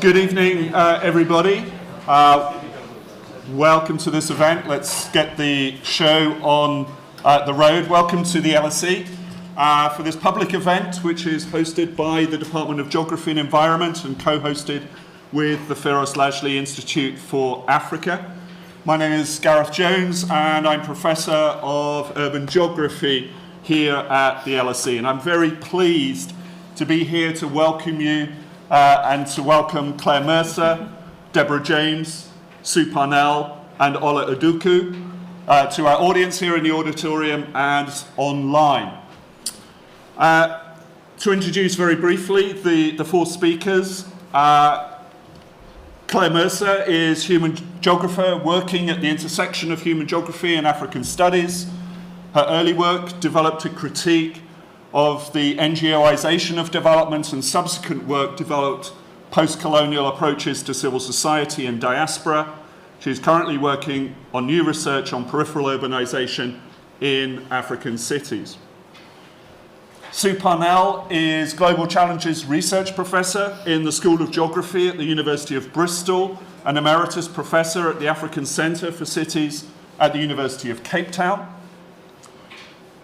Good evening, everybody. Welcome to this event. Let's get the show on the road. Welcome to the LSE for this public event, which is hosted by the Department of Geography and Environment and co-hosted with the Feroz Lajli Institute for Africa. My name is Gareth Jones, and I'm Professor of Urban Geography here at the LSE. And I'm very pleased to be here to welcome you and to welcome Claire Mercer, Deborah James, Sue Parnell, and Ola Uduku to our audience here in the auditorium and online. To introduce very briefly the four speakers, Claire Mercer is human geographer working at the intersection of human geography and African studies. Her early work developed a critique of the NGOization of development, and subsequent work developed post-colonial approaches to civil society and diaspora. She's currently working on new research on peripheral urbanization in African cities. Sue Parnell is Global Challenges Research Professor in the School of Geography at the University of Bristol, an Emeritus Professor at the African Centre for Cities at the University of Cape Town.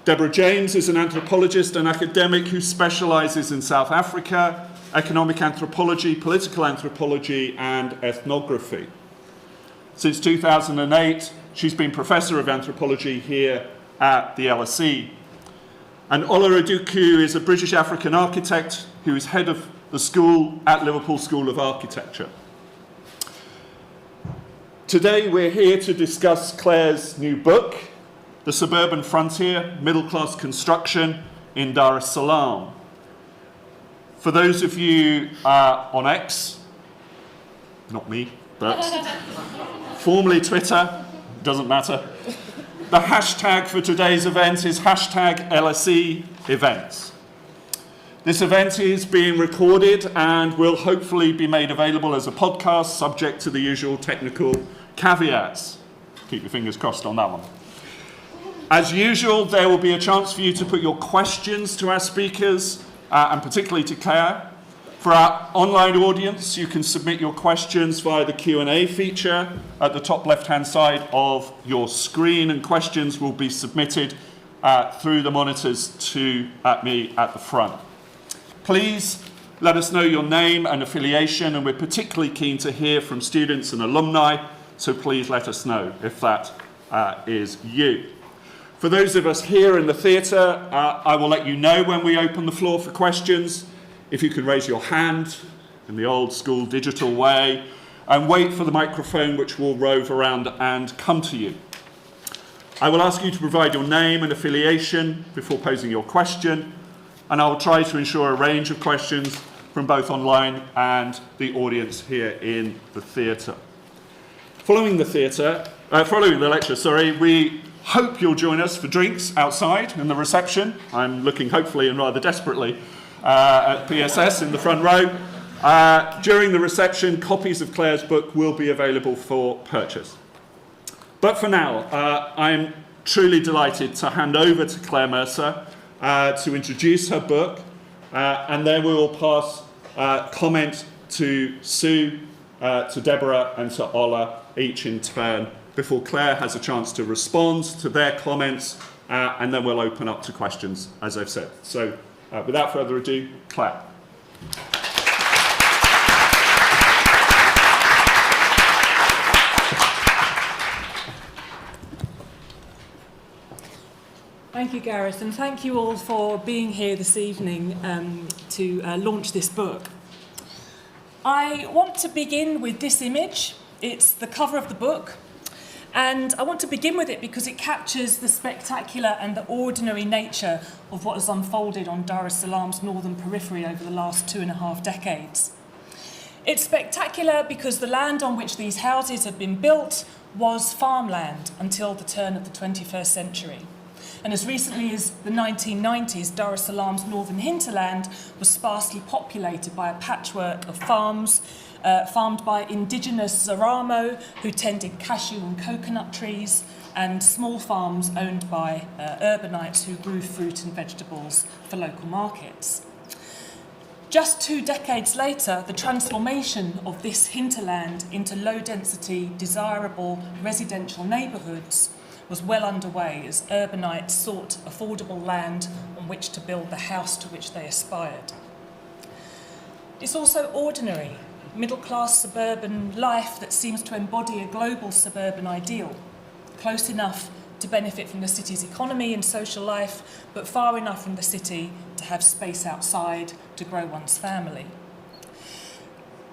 Deborah James is an anthropologist and academic who specialises in South Africa, economic anthropology, political anthropology, and ethnography. Since 2008, she's been Professor of Anthropology here at the LSE. And Ola Uduku is a British African architect who is head of the school at Liverpool School of Architecture. Today we're here to discuss Claire's new book, The Suburban Frontier, Middle-Class Construction in Dar es Salaam. For those of you on X, not me, but formerly Twitter, doesn't matter, the hashtag for today's event is hashtag LSE Event. This event is being recorded and will hopefully be made available as a podcast, subject to the usual technical caveats. Keep your fingers crossed on that one. As usual, there will be a chance for you to put your questions to our speakers, and particularly to Claire. For our online audience, you can submit your questions via the Q&A feature at the top left-hand side of your screen, and questions will be submitted through the monitors to me at the front. Please let us know your name and affiliation, and we're particularly keen to hear from students and alumni, so please let us know if that is you. For those of us here in the theatre, I will let you know when we open the floor for questions. If you can raise your hand in the old school digital way and wait for the microphone, which will rove around and come to you. I will ask you to provide your name and affiliation before posing your question, and I will try to ensure a range of questions from both online and the audience here in the theatre. Following the lecture, we hope you'll join us for drinks outside in the reception. I'm looking hopefully and rather desperately at PSS in the front row. During the reception, copies of Claire's book will be available for purchase. But for now, I'm truly delighted to hand over to Claire Mercer to introduce her book, and then we will pass comment to Sue, to Deborah, and to Ola, each in turn, before Claire has a chance to respond to their comments, and then we'll open up to questions, as I've said. So, without further ado, Claire. Thank you, Gareth, and thank you all for being here this evening to launch this book. I want to begin with this image. It's the cover of the book. And I want to begin with it because it captures the spectacular and the ordinary nature of what has unfolded on Dar es Salaam's northern periphery over the last 2.5 decades. It's spectacular because the land on which these houses have been built was farmland until the turn of the 21st century. And as recently as the 1990s, Dar es Salaam's northern hinterland was sparsely populated by a patchwork of farms, farmed by indigenous Zaramo who tended cashew and coconut trees, and small farms owned by urbanites who grew fruit and vegetables for local markets. Just 2 decades later, the transformation of this hinterland into low-density, desirable residential neighbourhoods was well underway as urbanites sought affordable land on which to build the house to which they aspired. It's also ordinary, middle-class suburban life that seems to embody a global suburban ideal, close enough to benefit from the city's economy and social life, but far enough from the city to have space outside to grow one's family.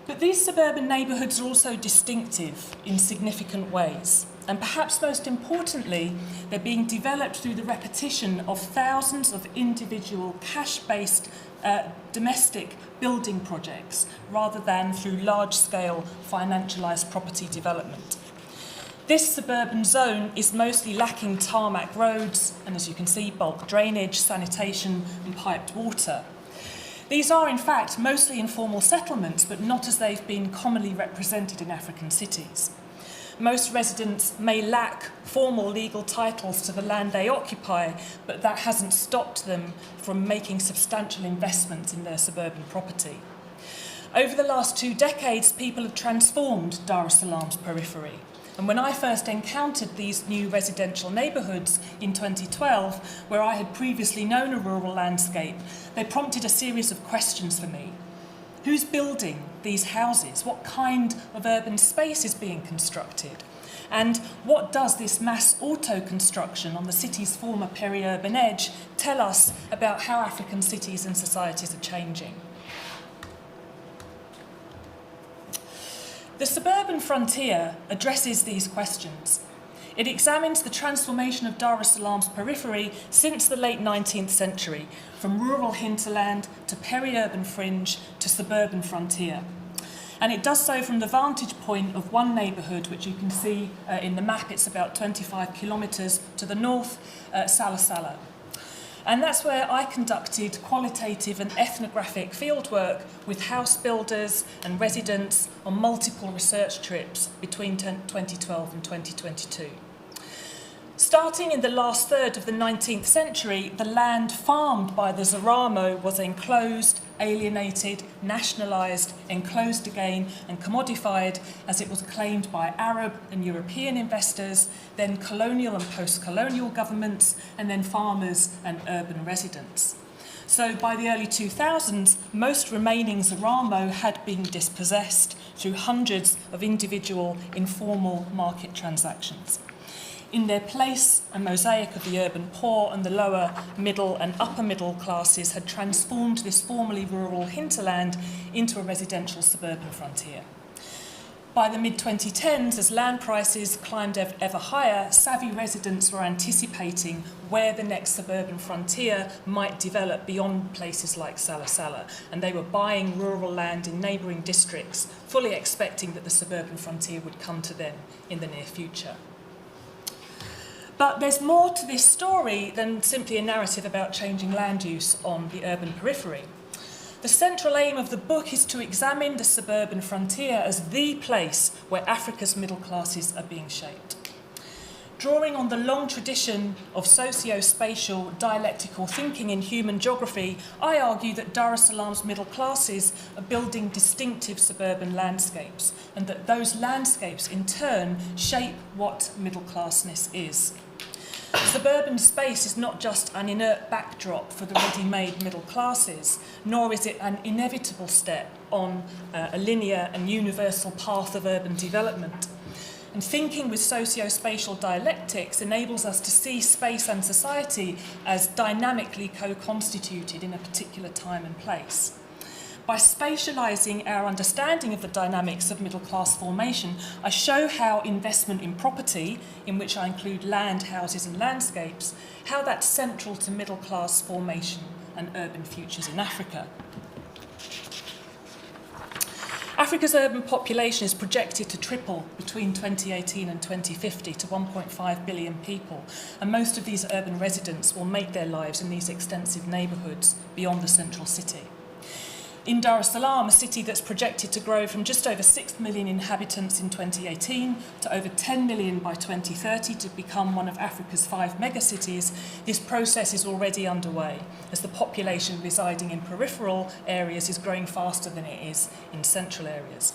But these suburban neighbourhoods are also distinctive in significant ways. And perhaps most importantly, they're being developed through the repetition of thousands of individual cash-based domestic building projects rather than through large-scale financialised property development. This suburban zone is mostly lacking tarmac roads and, as you can see, bulk drainage, sanitation and piped water. These are, in fact, mostly informal settlements, but not as they've been commonly represented in African cities. Most residents may lack formal legal titles to the land they occupy, but that hasn't stopped them from making substantial investments in their suburban property. Over the last 2 decades, people have transformed Dar es Salaam's periphery. And when I first encountered these new residential neighbourhoods in 2012, where I had previously known a rural landscape, they prompted a series of questions for me. Who's building these houses? What kind of urban space is being constructed? And what does this mass auto-construction on the city's former peri-urban edge tell us about how African cities and societies are changing? The Suburban Frontier addresses these questions. It examines the transformation of Dar es Salaam's periphery since the late 19th century, from rural hinterland to peri-urban fringe to suburban frontier. And it does so from the vantage point of one neighbourhood, which you can see in the map. It's about 25 kilometres to the north, Salaam. And that's where I conducted qualitative and ethnographic fieldwork with house builders and residents on multiple research trips between 2012 and 2022. Starting in the last third of the 19th century, the land farmed by the Zaramo was enclosed, alienated, nationalised, enclosed again and commodified as it was claimed by Arab and European investors, then colonial and post-colonial governments, and then farmers and urban residents. So by the early 2000s, most remaining Zaramo had been dispossessed through hundreds of individual informal market transactions. In their place, a mosaic of the urban poor and the lower middle and upper middle classes had transformed this formerly rural hinterland into a residential suburban frontier. By the mid-2010s, as land prices climbed ever higher, savvy residents were anticipating where the next suburban frontier might develop beyond places like Salaam, and they were buying rural land in neighbouring districts, fully expecting that the suburban frontier would come to them in the near future. But there's more to this story than simply a narrative about changing land use on the urban periphery. The central aim of the book is to examine the suburban frontier as the place where Africa's middle classes are being shaped. Drawing on the long tradition of socio-spatial dialectical thinking in human geography, I argue that Dar es Salaam's middle classes are building distinctive suburban landscapes, and that those landscapes in turn shape what middle-classness is. Suburban space is not just an inert backdrop for the ready-made middle classes, nor is it an inevitable step on a linear and universal path of urban development. And thinking with socio-spatial dialectics enables us to see space and society as dynamically co-constituted in a particular time and place. By spatialising our understanding of the dynamics of middle-class formation, I show how investment in property, in which I include land, houses and landscapes, how that's central to middle-class formation and urban futures in Africa. Africa's urban population is projected to triple between 2018 and 2050 to 1.5 billion people, and most of these urban residents will make their lives in these extensive neighbourhoods beyond the central city. In Dar es Salaam, a city that's projected to grow from just over 6 million inhabitants in 2018 to over 10 million by 2030 to become one of Africa's 5 megacities, this process is already underway as the population residing in peripheral areas is growing faster than it is in central areas.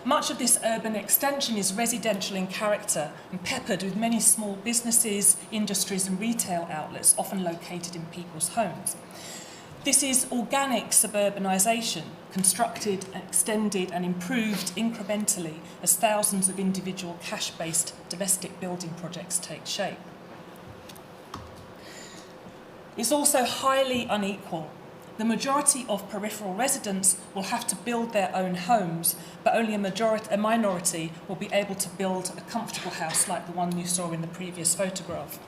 Much of this urban extension is residential in character and peppered with many small businesses, industries and retail outlets, often located in people's homes. This is organic suburbanisation, constructed, extended and improved incrementally as thousands of individual cash-based domestic building projects take shape. It's also highly unequal. The majority of peripheral residents will have to build their own homes, but only a minority will be able to build a comfortable house like the one you saw in the previous photograph.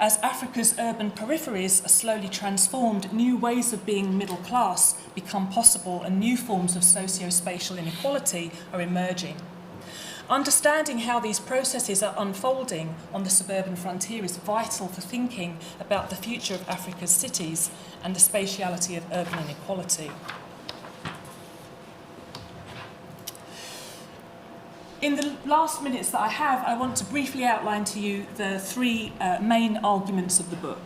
As Africa's urban peripheries are slowly transformed, new ways of being middle class become possible and new forms of socio-spatial inequality are emerging. Understanding how these processes are unfolding on the suburban frontier is vital for thinking about the future of Africa's cities and the spatiality of urban inequality. In the last minutes that I have, I want to briefly outline to you the 3 main arguments of the book.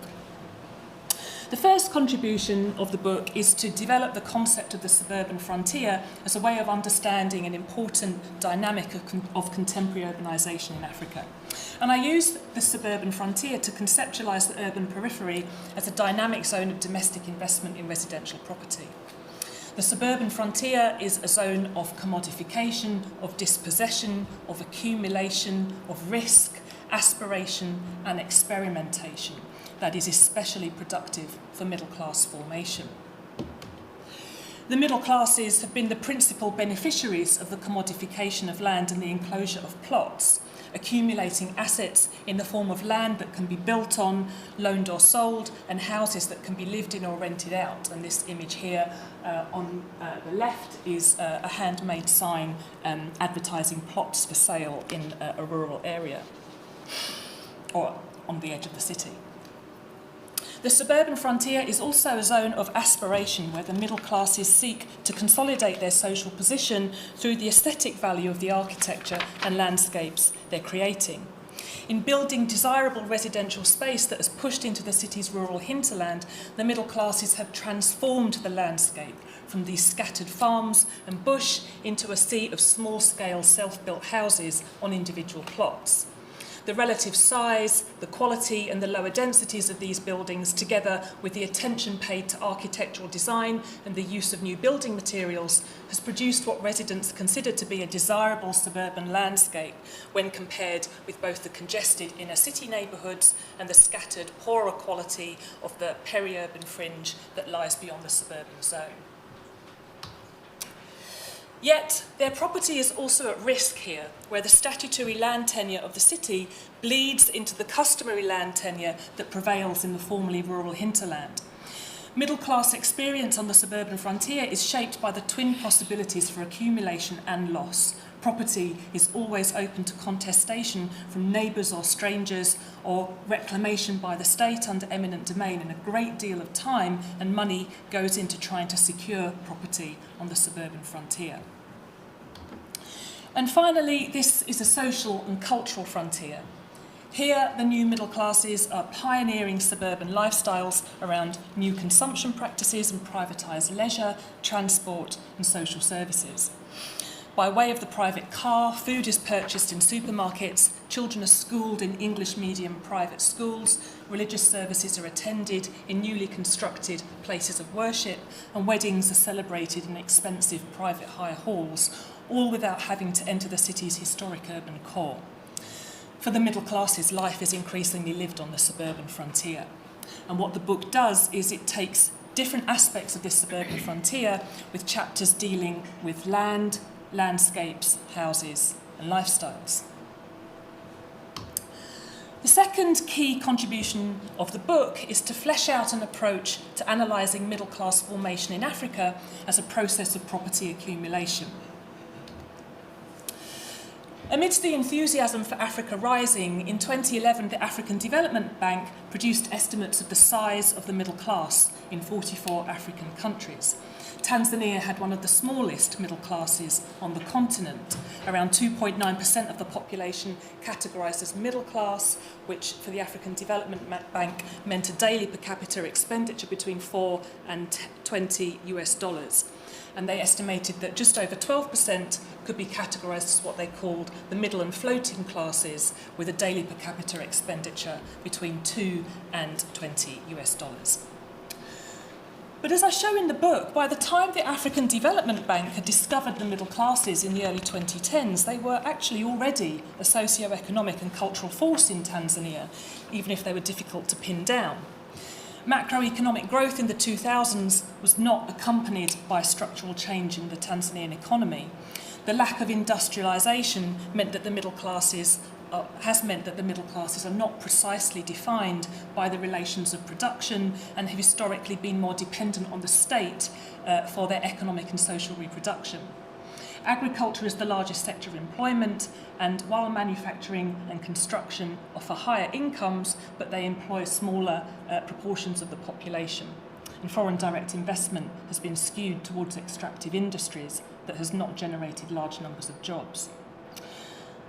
The first contribution of the book is to develop the concept of the suburban frontier as a way of understanding an important dynamic of contemporary urbanisation in Africa. And I use the suburban frontier to conceptualise the urban periphery as a dynamic zone of domestic investment in residential property. The suburban frontier is a zone of commodification, of dispossession, of accumulation, of risk, aspiration and experimentation that is especially productive for middle class formation. The middle classes have been the principal beneficiaries of the commodification of land and the enclosure of plots, accumulating assets in the form of land that can be built on, loaned or sold, and houses that can be lived in or rented out. And this image here on the left is a handmade sign advertising plots for sale in a rural area or on the edge of the city. The suburban frontier is also a zone of aspiration where the middle classes seek to consolidate their social position through the aesthetic value of the architecture and landscapes they're creating. In building desirable residential space that has pushed into the city's rural hinterland, the middle classes have transformed the landscape from these scattered farms and bush into a sea of small-scale self-built houses on individual plots. The relative size, the quality and the lower densities of these buildings, together with the attention paid to architectural design and the use of new building materials, has produced what residents consider to be a desirable suburban landscape when compared with both the congested inner city neighbourhoods and the scattered, poorer quality of the peri-urban fringe that lies beyond the suburban zone. Yet, their property is also at risk here, where the statutory land tenure of the city bleeds into the customary land tenure that prevails in the formerly rural hinterland. Middle-class experience on the suburban frontier is shaped by the twin possibilities for accumulation and loss. Property is always open to contestation from neighbours or strangers, or reclamation by the state under eminent domain, and a great deal of time and money goes into trying to secure property on the suburban frontier. And finally, this is a social and cultural frontier. Here, the new middle classes are pioneering suburban lifestyles around new consumption practices and privatised leisure, transport and social services. By way of the private car, food is purchased in supermarkets, children are schooled in English medium private schools, religious services are attended in newly constructed places of worship, and weddings are celebrated in expensive private hire halls, all without having to enter the city's historic urban core. For the middle classes, life is increasingly lived on the suburban frontier. And what the book does is it takes different aspects of this suburban frontier with chapters dealing with land, landscapes, houses and lifestyles. The second key contribution of the book is to flesh out an approach to analysing middle class formation in Africa as a process of property accumulation. Amidst the enthusiasm for Africa rising, in 2011 the African Development Bank produced estimates of the size of the middle class in 44 African countries. Tanzania had one of the smallest middle classes on the continent. Around 2.9% of the population categorised as middle class, which for the African Development Bank meant a daily per capita expenditure between $4 and $20. And they estimated that just over 12% could be categorised as what they called the middle and floating classes, with a daily per capita expenditure between $2 and $20. But as I show in the book, by the time the African Development Bank had discovered the middle classes in the early 2010s, they were actually already a socio-economic and cultural force in Tanzania, even if they were difficult to pin down. Macroeconomic growth in the 2000s was not accompanied by structural change in the Tanzanian economy. The lack of industrialisation meant that the middle classes has meant that the middle classes are not precisely defined by the relations of production and have historically been more dependent on the state for their economic and social reproduction. Agriculture is the largest sector of employment, and while manufacturing and construction offer higher incomes, but they employ smaller proportions of the population. And foreign direct investment has been skewed towards extractive industries that has not generated large numbers of jobs.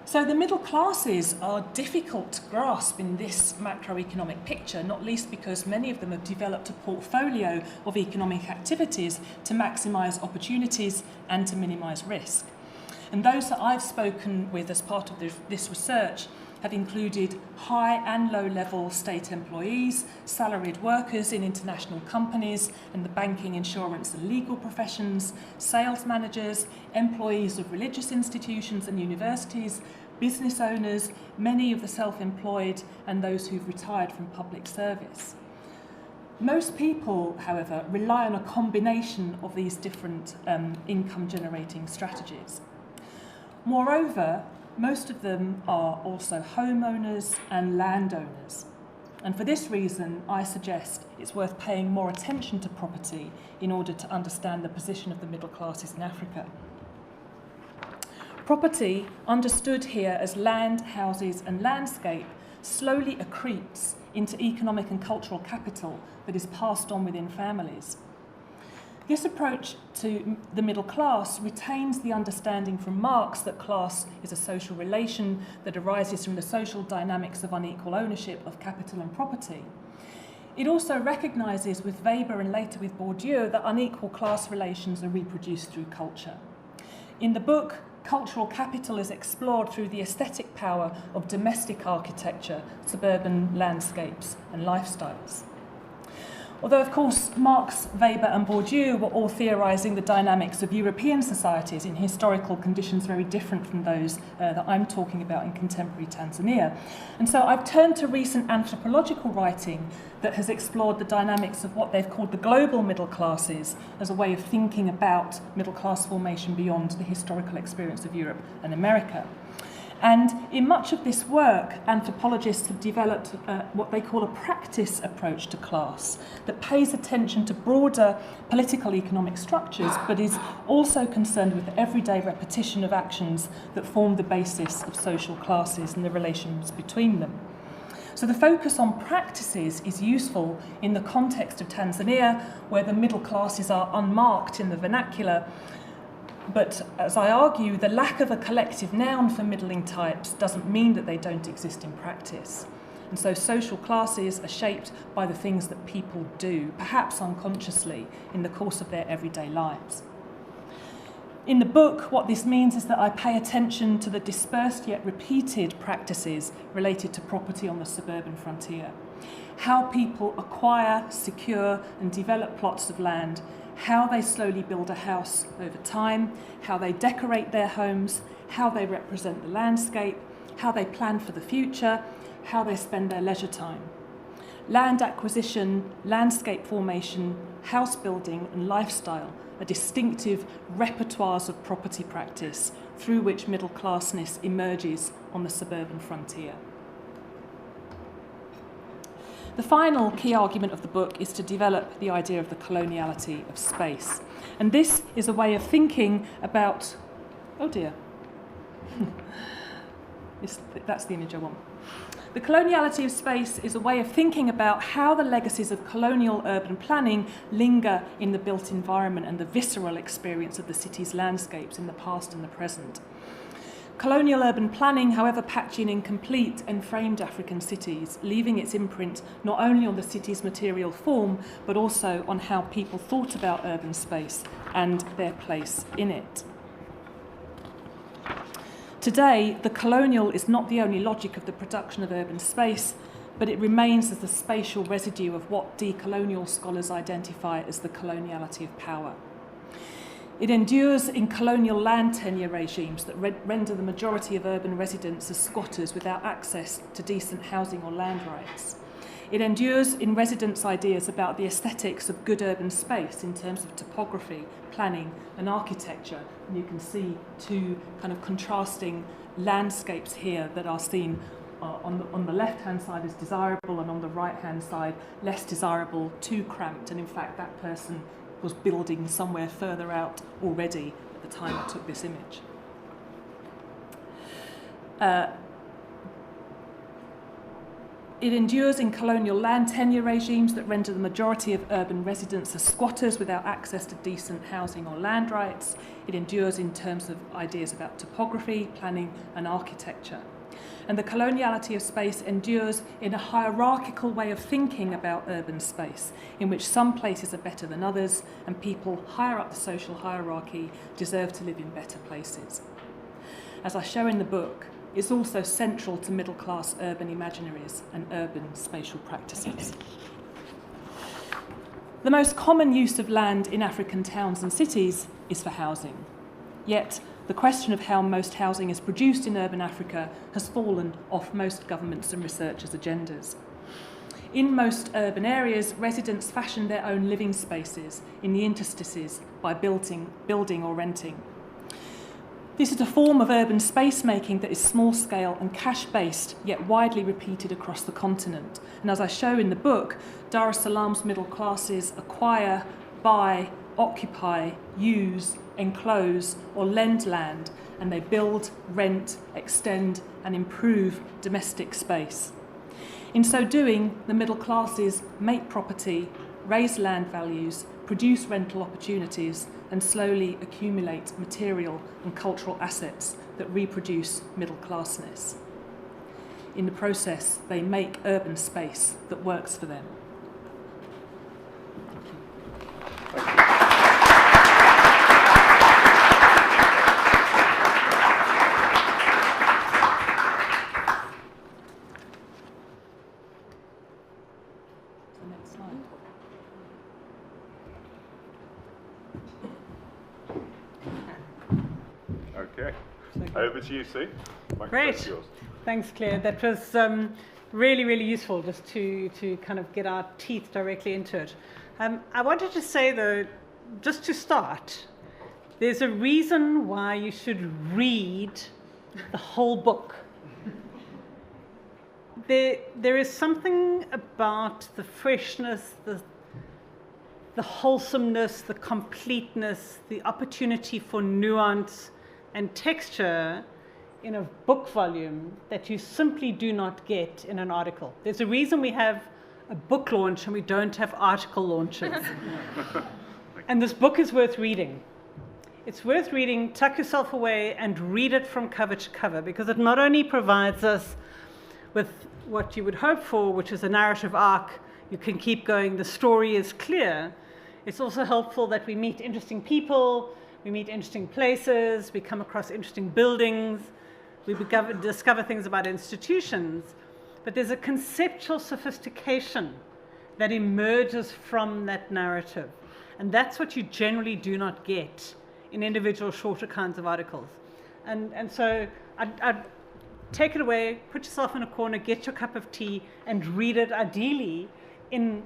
So the middle classes are difficult to grasp in this macroeconomic picture, not least because many of them have developed a portfolio of economic activities to maximise opportunities and to minimise risk. And those that I've spoken with as part of this research have included high and low-level state employees, salaried workers in international companies and the banking, insurance and legal professions, sales managers, employees of religious institutions and universities, business owners, many of the self-employed and those who've retired from public service. Most people, however, rely on a combination of these different income-generating strategies. Moreover, most of them are also homeowners and landowners. And for this reason, I suggest it's worth paying more attention to property in order to understand the position of the middle classes in Africa. Property, understood here as land, houses and landscape, slowly accretes into economic and cultural capital that is passed on within families. This approach to the middle class retains the understanding from Marx that class is a social relation that arises from the social dynamics of unequal ownership of capital and property. It also recognises with Weber and later with Bourdieu that unequal class relations are reproduced through culture. In the book, cultural capital is explored through the aesthetic power of domestic architecture, suburban landscapes and lifestyles. Although, of course, Marx, Weber and Bourdieu were all theorising the dynamics of European societies in historical conditions very different from those that I'm talking about in contemporary Tanzania. And so I've turned to recent anthropological writing that has explored the dynamics of what they've called the global middle classes as a way of thinking about middle class formation beyond the historical experience of Europe and America. And in much of this work, anthropologists have developed what they call a practice approach to class that pays attention to broader political economic structures, but is also concerned with the everyday repetition of actions that form the basis of social classes and the relations between them. So the focus on practices is useful in the context of Tanzania, where the middle classes are unmarked in the vernacular. But as I argue, the lack of a collective noun for middling types doesn't mean that they don't exist in practice. And so social classes are shaped by the things that people do, perhaps unconsciously, in the course of their everyday lives. In the book, what this means is that I pay attention to the dispersed yet repeated practices related to property on the suburban frontier. How people acquire, secure and develop plots of land, how they slowly build a house over time, how they decorate their homes, how they represent the landscape, how they plan for the future, how they spend their leisure time. Land acquisition, landscape formation, house building and lifestyle are distinctive repertoires of property practice through which middle classness emerges on the suburban frontier. The final key argument of the book is to develop the idea of the coloniality of space. And this is a way of thinking about, oh dear, That's the image I want. The coloniality of space is a way of thinking about how the legacies of colonial urban planning linger in the built environment and the visceral experience of the city's landscapes in the past and the present. Colonial urban planning, however patchy and incomplete, enframed African cities, leaving its imprint not only on the city's material form, but also on how people thought about urban space and their place in it. Today, the colonial is not the only logic of the production of urban space, but it remains as the spatial residue of what decolonial scholars identify as the coloniality of power. It endures in colonial land tenure regimes that render the majority of urban residents as squatters without access to decent housing or land rights. It endures in residents' ideas about the aesthetics of good urban space in terms of topography, planning and architecture. And you can see two kind of contrasting landscapes here that are seen on the left-hand side as desirable and on the right-hand side less desirable, too cramped. And in fact, that person was building somewhere further out already at the time I took this image. It endures in colonial land tenure regimes that render the majority of urban residents as squatters without access to decent housing or land rights. It endures in terms of ideas about topography, planning and architecture. And the coloniality of space endures in a hierarchical way of thinking about urban space, in which some places are better than others, and people higher up the social hierarchy deserve to live in better places. As I show in the book, it's also central to middle-class urban imaginaries and urban spatial practices. The most common use of land in African towns and cities is for housing. Yet, the question of how most housing is produced in urban Africa has fallen off most governments and researchers' agendas. In most urban areas, residents fashion their own living spaces in the interstices by building or renting. This is a form of urban space making that is small-scale and cash-based, yet widely repeated across the continent. And as I show in the book, Dar es Salaam's middle classes acquire, buy, occupy, use, enclose or lend land, and they build, rent, extend and improve domestic space. In so doing, the middle classes make property, raise land values, produce rental opportunities and slowly accumulate material and cultural assets that reproduce middle classness. In the process, they make urban space that works for them. Over to you, Sue. Great. Thanks, Claire. That was really, really useful just to kind of get our teeth directly into it. I wanted to say, though, just to start, there's a reason why you should read the whole book. There is something about the freshness, the wholesomeness, the completeness, the opportunity for nuance and texture in a book volume that you simply do not get in an article. There's a reason we have a book launch and we don't have article launches. And this book is worth reading. It's worth reading, tuck yourself away and read it from cover to cover, because it not only provides us with what you would hope for, which is a narrative arc, you can keep going, the story is clear. It's also helpful that we meet interesting people, we meet interesting places, we come across interesting buildings, we discover things about institutions, but there's a conceptual sophistication that emerges from that narrative. And that's what you generally do not get in individual shorter kinds of articles. And so I'd take it away, put yourself in a corner, get your cup of tea, and read it ideally in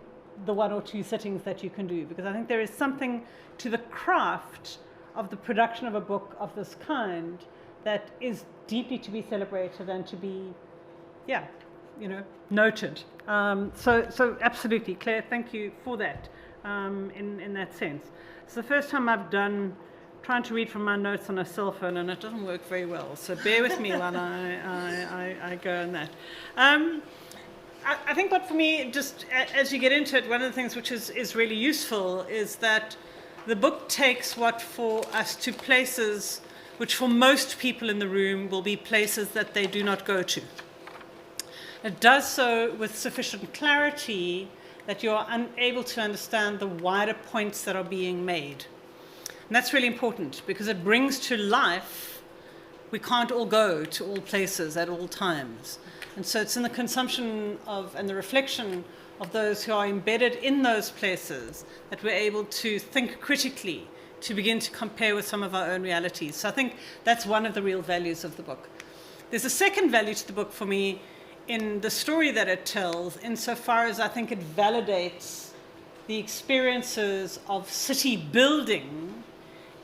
the 1 or 2 sittings that you can do, because I think there is something to the craft of the production of a book of this kind that is deeply to be celebrated and to be, noted. So absolutely, Claire, thank you for that in that sense. It's the first time I've done trying to read from my notes on a cell phone, and it doesn't work very well. So bear with me while I go on that. I think what for me, just as you get into it, one of the things which is really useful is that the book takes what for us to places which for most people in the room will be places that they do not go to. It does so with sufficient clarity that you're unable to understand the wider points that are being made. And that's really important because it brings to life, we can't all go to all places at all times. And so it's in the consumption of and the reflection of those who are embedded in those places that we're able to think critically, to begin to compare with some of our own realities. So I think that's one of the real values of the book. There's a second value to the book for me in the story that it tells, insofar as I think it validates the experiences of city building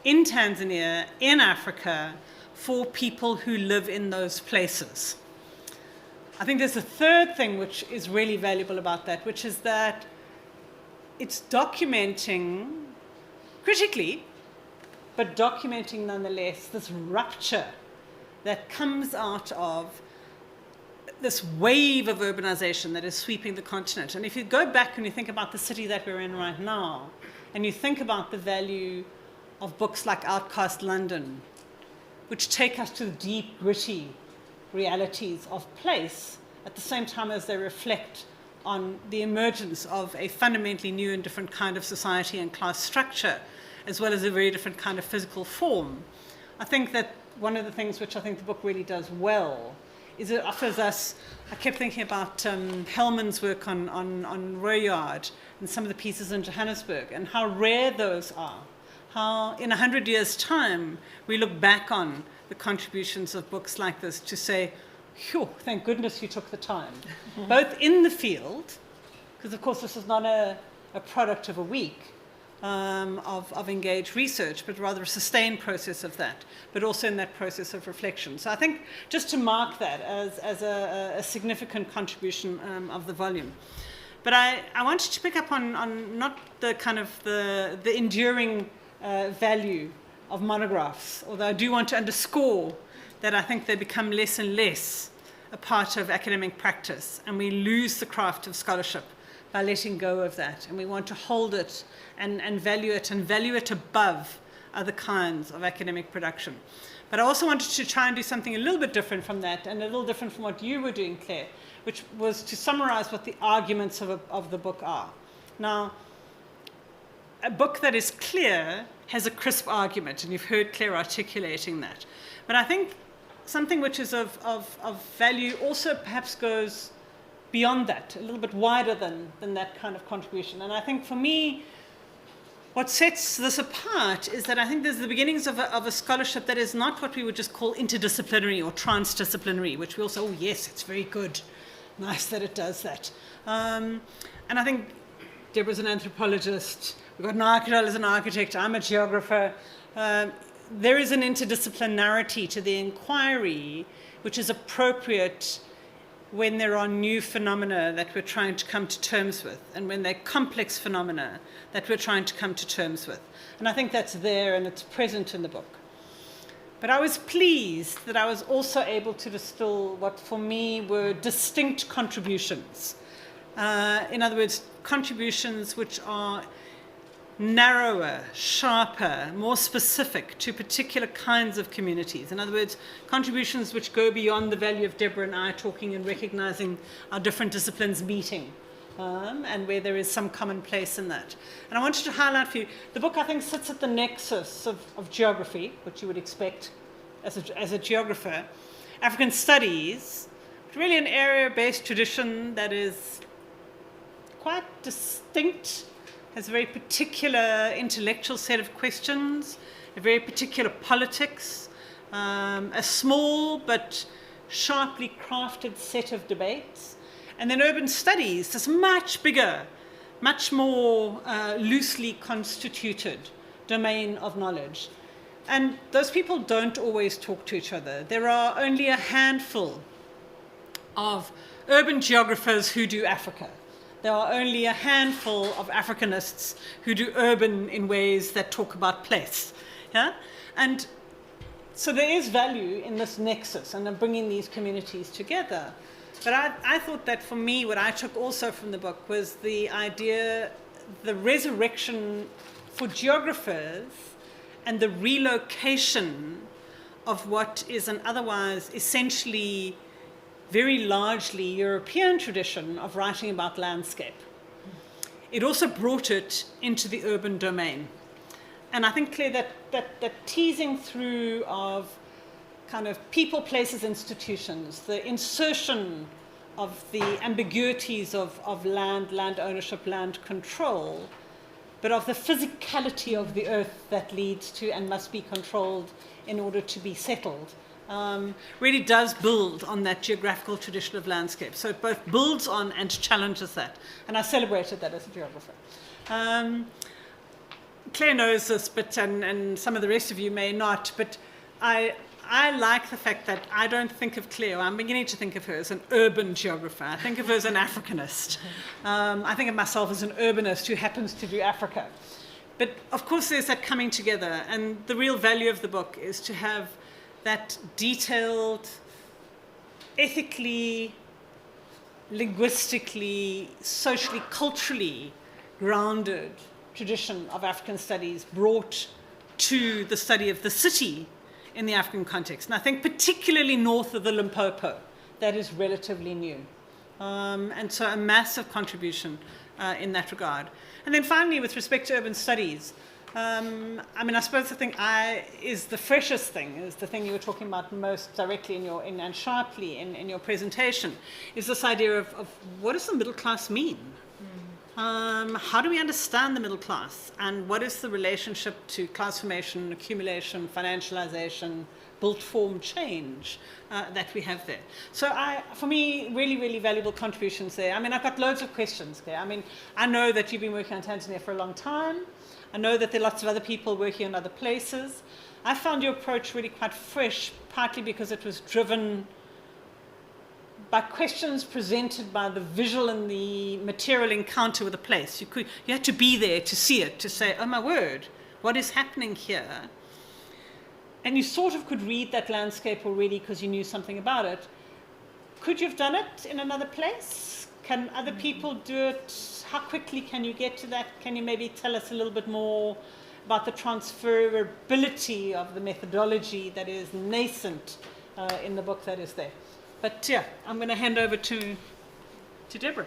in Tanzania, in Africa, for people who live in those places. I think there's a third thing which is really valuable about that, which is that it's documenting critically, but documenting nonetheless this rupture that comes out of this wave of urbanization that is sweeping the continent. And if you go back and you think about the city that we're in right now, and you think about the value of books like Outcast London, which take us to the deep, gritty realities of place, at the same time as they reflect on the emergence of a fundamentally new and different kind of society and class structure, as well as a very different kind of physical form. I think that one of the things which I think the book really does well is it offers us, I kept thinking about Hellman's work on Royard and some of the pieces in Johannesburg and how rare those are. How in 100 years' time we look back on the contributions of books like this to say, phew, thank goodness you took the time. Both in the field, because of course this is not a product of a week of engaged research, but rather a sustained process of that, but also in that process of reflection. So I think just to mark that as a significant contribution of the volume. But I wanted to pick up on not the kind of the enduring value of monographs, although I do want to underscore that I think they become less and less a part of academic practice, and we lose the craft of scholarship by letting go of that. And we want to hold it and value it above other kinds of academic production. But I also wanted to try and do something a little bit different from that, and a little different from what you were doing, Claire, which was to summarize what the arguments of the book are. Now, a book that is clear has a crisp argument, and you've heard Claire articulating that. But I think something which is of value also perhaps goes beyond that, a little bit wider than that kind of contribution. And I think for me, what sets this apart is that I think there's the beginnings of a scholarship that is not what we would just call interdisciplinary or transdisciplinary, which we also, oh yes, it's very good, nice that it does that. And I think Deborah's an anthropologist, we've got Narkadal as an architect, I'm a geographer. There is an interdisciplinarity to the inquiry which is appropriate when there are new phenomena that we're trying to come to terms with, and when they're complex phenomena that we're trying to come to terms with. And I think that's there and it's present in the book. But I was pleased that I was also able to distill what for me were distinct contributions. In other words, contributions which are narrower, sharper, more specific to particular kinds of communities. In other words, contributions which go beyond the value of Deborah and I talking and recognizing our different disciplines meeting, and where there is some common place in that. And I wanted to highlight for you, the book I think sits at the nexus of geography, which you would expect as a geographer, African studies, really an area-based tradition that is quite distinct, has a very particular intellectual set of questions, a very particular politics, a small but sharply crafted set of debates. And then urban studies, this much bigger, much more loosely constituted domain of knowledge. And those people don't always talk to each other. There are only a handful of urban geographers who do Africa. There are only a handful of Africanists who do urban in ways that talk about place. Yeah? And so there is value in this nexus and in bringing these communities together. But I thought that for me, what I took also from the book was the idea, the resurrection for geographers and the relocation of what is an otherwise essentially very largely European tradition of writing about landscape. It also brought it into the urban domain. And I think, Claire, that teasing through of kind of people, places, institutions, the insertion of the ambiguities of land ownership, land control, but of the physicality of the earth that leads to and must be controlled in order to be settled, really does build on that geographical tradition of landscape. So it both builds on and challenges that. And I celebrated that as a geographer. Claire knows this, but and some of the rest of you may not, but I like the fact that I don't think of Claire, I'm beginning to think of her as an urban geographer. I think of her as an Africanist. I think of myself as an urbanist who happens to do Africa. But of course there's that coming together, and the real value of the book is to have that detailed, ethically, linguistically, socially, culturally grounded tradition of African studies brought to the study of the city in the African context. And I think particularly north of the Limpopo, that is relatively new. And so a massive contribution in that regard. And then finally, with respect to urban studies, I suppose the thing is the freshest thing, is the thing you were talking about most directly and sharply in your presentation, is this idea of what does the middle class mean? How do we understand the middle class, and what is the relationship to class formation, accumulation, financialization, built form change that we have there? So for me, really, really valuable contributions there. I've got loads of questions there. I know that you've been working on Tanzania for a long time. I know that there are lots of other people working in other places. I found your approach really quite fresh, partly because it was driven by questions presented by the visual and the material encounter with a place. You had to be there to see it, to say, oh my word, what is happening here? And you sort of could read that landscape already because you knew something about it. Could you have done it in another place? Can other people do it? How quickly can you get to that? Can you maybe tell us a little bit more about the transferability of the methodology that is nascent in the book that is there? But yeah, I'm going to hand over to Deborah.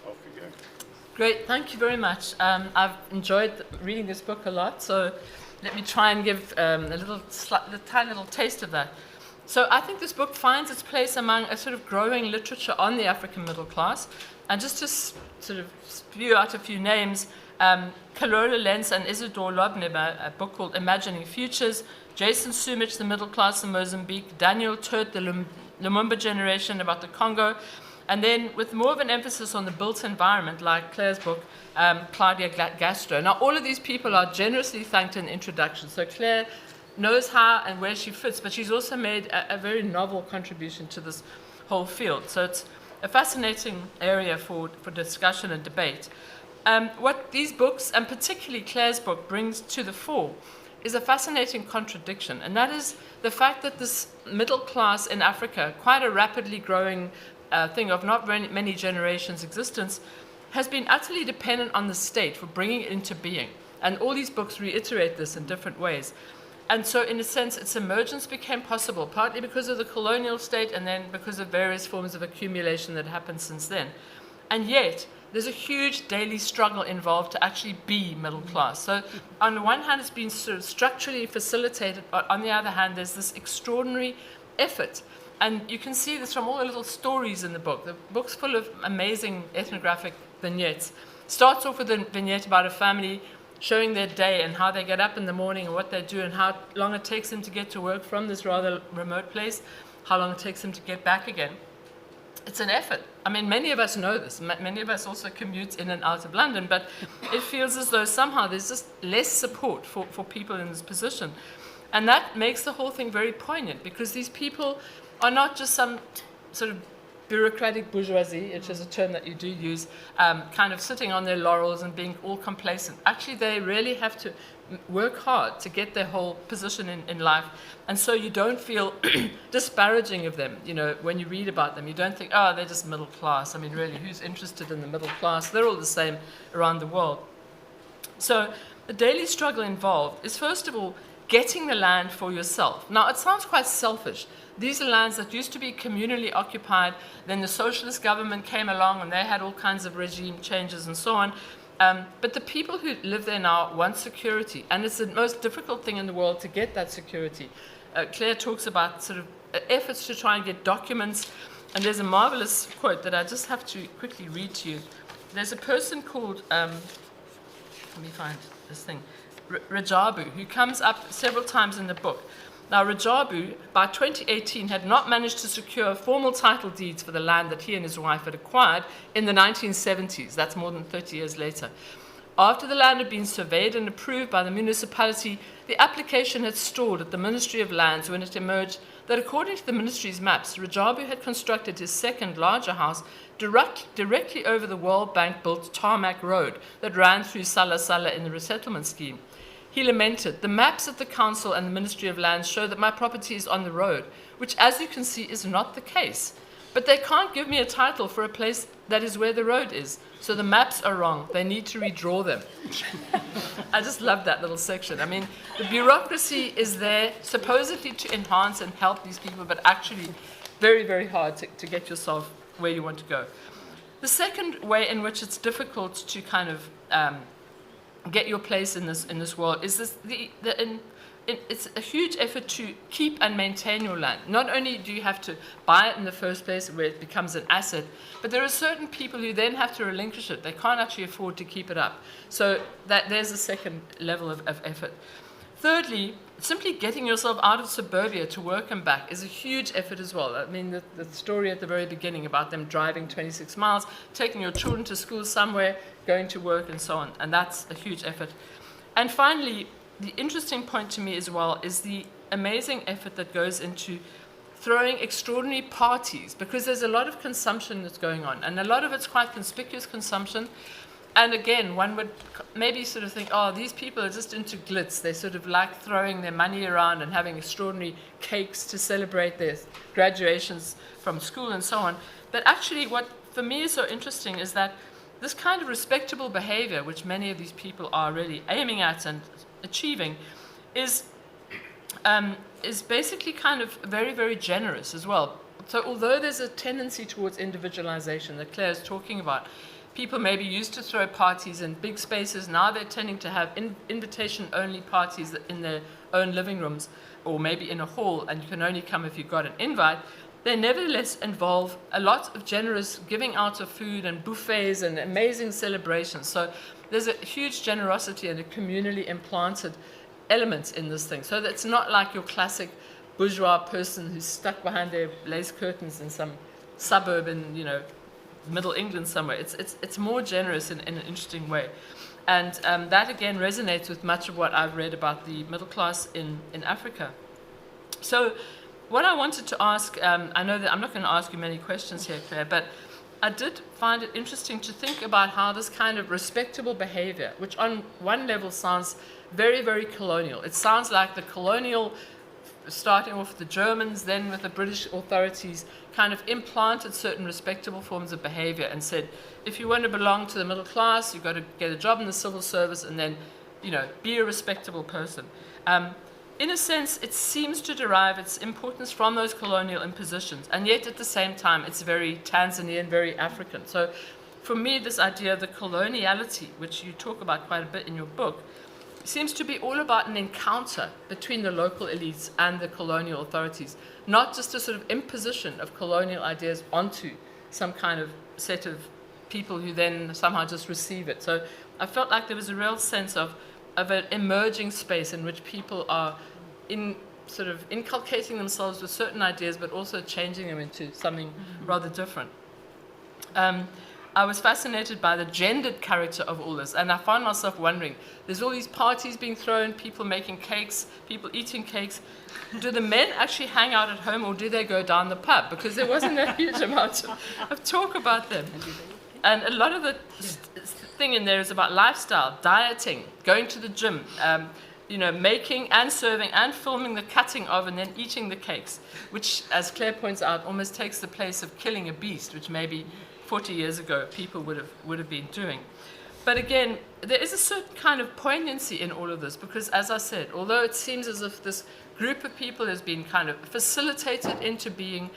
Off you go. Great, thank you very much. I've enjoyed reading this book a lot, so let me try and give a tiny little taste of that. So I think this book finds its place among a sort of growing literature on the African middle class. And just to sort of spew out a few names, Carola Lenz and Isidore Lobneber, a book called Imagining Futures, Jason Sumich, The Middle Class in Mozambique, Daniel Turt, The Lumumba Generation, about the Congo, and then with more of an emphasis on the built environment, like Claire's book, Claudia Gastro. Now, all of these people are generously thanked in the introduction. So Claire knows how and where she fits, but she's also made a very novel contribution to this whole field. So it's a fascinating area for discussion and debate. What these books, and particularly Claire's book, brings to the fore is a fascinating contradiction, and that is the fact that this middle class in Africa, quite a rapidly growing thing of not very many generations' existence, has been utterly dependent on the state for bringing it into being. And all these books reiterate this in different ways. And so, in a sense, its emergence became possible, partly because of the colonial state and then because of various forms of accumulation that happened since then. And yet, there's a huge daily struggle involved to actually be middle class. So on the one hand, it's been sort of structurally facilitated, but on the other hand, there's this extraordinary effort. And you can see this from all the little stories in the book. The book's full of amazing ethnographic vignettes. Starts off with a vignette about a family showing their day and how they get up in the morning and what they do and how long it takes them to get to work from this rather remote place, how long it takes them to get back again. It's an effort. Many of us know this. Many of us also commute in and out of London, but it feels as though somehow there's just less support for people in this position. And that makes the whole thing very poignant, because these people are not just some sort of bureaucratic bourgeoisie, which is a term that you do use, kind of sitting on their laurels and being all complacent. Actually, they really have to work hard to get their whole position in life. And so you don't feel disparaging of them. When you read about them, you don't think, oh, they're just middle class. I mean, really, who's interested in the middle class? They're all the same around the world. So the daily struggle involved is, first of all, getting the land for yourself. Now, it sounds quite selfish. These are lands that used to be communally occupied. Then the socialist government came along and they had all kinds of regime changes and so on. But the people who live there now want security. And it's the most difficult thing in the world to get that security. Claire talks about sort of efforts to try and get documents. And there's a marvelous quote that I just have to quickly read to you. There's a person called, let me find this thing, Rajabu, who comes up several times in the book. Now, Rajabu, by 2018, had not managed to secure formal title deeds for the land that he and his wife had acquired in the 1970s. That's more than 30 years later. After the land had been surveyed and approved by the municipality, the application had stalled at the Ministry of Lands when it emerged that, according to the ministry's maps, Rajabu had constructed his second, larger house directly over the World Bank-built tarmac road that ran through Sala in the resettlement scheme. He lamented, "The maps of the council and the Ministry of Lands show that my property is on the road, which, as you can see, is not the case. But they can't give me a title for a place that is where the road is. So the maps are wrong. They need to redraw them." I just love that little section. I mean, the bureaucracy is there supposedly to enhance and help these people, but actually very, very hard to get yourself where you want to go. The second way in which it's difficult to kind of get your place in this world is this: it's a huge effort to keep and maintain your land. Not only do you have to buy it in the first place where it becomes an asset, but there are certain people who then have to relinquish it. They can't actually afford to keep it up. So there's a second level of effort. Thirdly, simply getting yourself out of suburbia to work and back is a huge effort as well. I mean, the story at the very beginning about them driving 26 miles, taking your children to school somewhere, going to work and so on, and that's a huge effort. And finally, the interesting point to me as well is the amazing effort that goes into throwing extraordinary parties, because there's a lot of consumption that's going on, and a lot of it's quite conspicuous consumption. And again, one would maybe sort of think, oh, these people are just into glitz. They sort of like throwing their money around and having extraordinary cakes to celebrate their graduations from school and so on. But actually, what for me is so interesting is that this kind of respectable behavior, which many of these people are really aiming at and achieving, is basically kind of very, very generous as well. So although there's a tendency towards individualization that Claire is talking about, people maybe used to throw parties in big spaces. Now they're tending to have invitation-only parties in their own living rooms, or maybe in a hall, and you can only come if you've got an invite. They nevertheless involve a lot of generous giving out of food and buffets and amazing celebrations. So there's a huge generosity and a communally implanted element in this thing. So that's not like your classic bourgeois person who's stuck behind their lace curtains in some suburb in, Middle England somewhere. It's more generous in an interesting way. And that again resonates with much of what I've read about the middle class in Africa. So what I wanted to ask, I know that I'm not going to ask you many questions here, Claire, but I did find it interesting to think about how this kind of respectable behavior, which on one level sounds very, very colonial. It sounds like the colonial, starting off with the Germans, then with the British authorities, kind of implanted certain respectable forms of behavior and said, if you want to belong to the middle class, you've got to get a job in the civil service and then, be a respectable person. In a sense, it seems to derive its importance from those colonial impositions, and yet at the same time, it's very Tanzanian, very African. So for me, this idea of the coloniality, which you talk about quite a bit in your book, seems to be all about an encounter between the local elites and the colonial authorities, not just a sort of imposition of colonial ideas onto some kind of set of people who then somehow just receive it. So I felt like there was a real sense of an emerging space in which people are sort of inculcating themselves with certain ideas, but also changing them into something rather different. I was fascinated by the gendered character of all this, and I found myself wondering, there's all these parties being thrown, people making cakes, people eating cakes. Do the men actually hang out at home, or do they go down the pub? Because there wasn't a huge amount of talk about them. And a lot of the thing in there is about lifestyle, dieting, going to the gym, making and serving and filming the cutting of and then eating the cakes, which, as Claire points out, almost takes the place of killing a beast, which maybe 40 years ago people would have been doing. But again, there is a certain kind of poignancy in all of this because, as I said, although it seems as if this group of people has been kind of facilitated into being,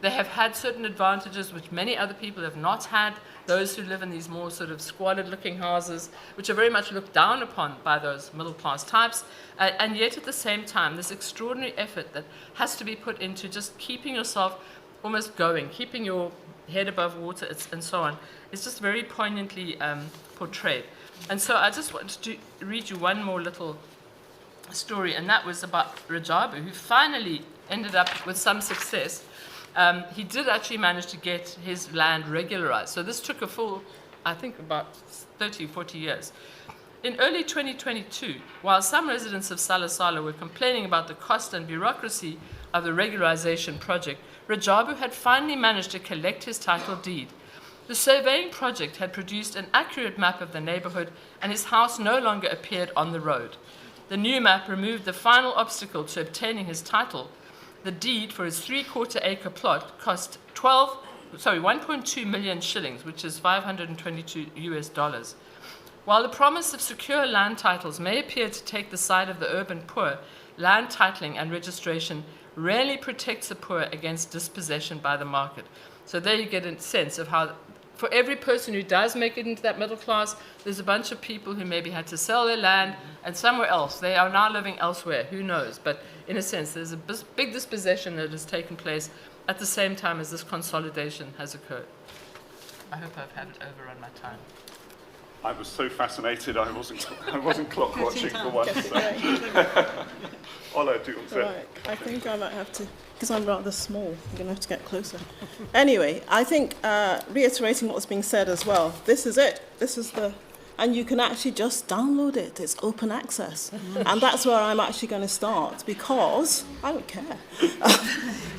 they have had certain advantages which many other people have not had, those who live in these more sort of squalid-looking houses, which are very much looked down upon by those middle-class types, and yet at the same time, this extraordinary effort that has to be put into just keeping yourself almost going, keeping your head above water, and so on, is just very poignantly portrayed. And so I just wanted to read you one more little story, and that was about Rajabu, who finally ended up with some success. He did actually manage to get his land regularized. So this took a full, I think, about 30, 40 years. In early 2022, while some residents of Salasala were complaining about the cost and bureaucracy of the regularization project, Rajabu had finally managed to collect his title deed. The surveying project had produced an accurate map of the neighborhood, and his house no longer appeared on the road. The new map removed the final obstacle to obtaining his title. The deed for his 3/4 acre plot cost 1.2 million shillings, which is $522. While the promise of secure land titles may appear to take the side of the urban poor, land titling and registration rarely protects the poor against dispossession by the market. So there you get a sense of how, for every person who does make it into that middle class, there's a bunch of people who maybe had to sell their land and somewhere else. They are now living elsewhere, who knows? But in a sense, there's a big dispossession that has taken place at the same time as this consolidation has occurred. I hope I've had it overrun my time. I was so fascinated, I wasn't clock watching for once. So. Ola, do you want to? Right. I think I might have to, because I'm rather small, I'm going to have to get closer. Anyway, I think reiterating what was being said as well, this is it. This is and you can actually just download it. It's open access. And that's where I'm actually going to start because I don't care.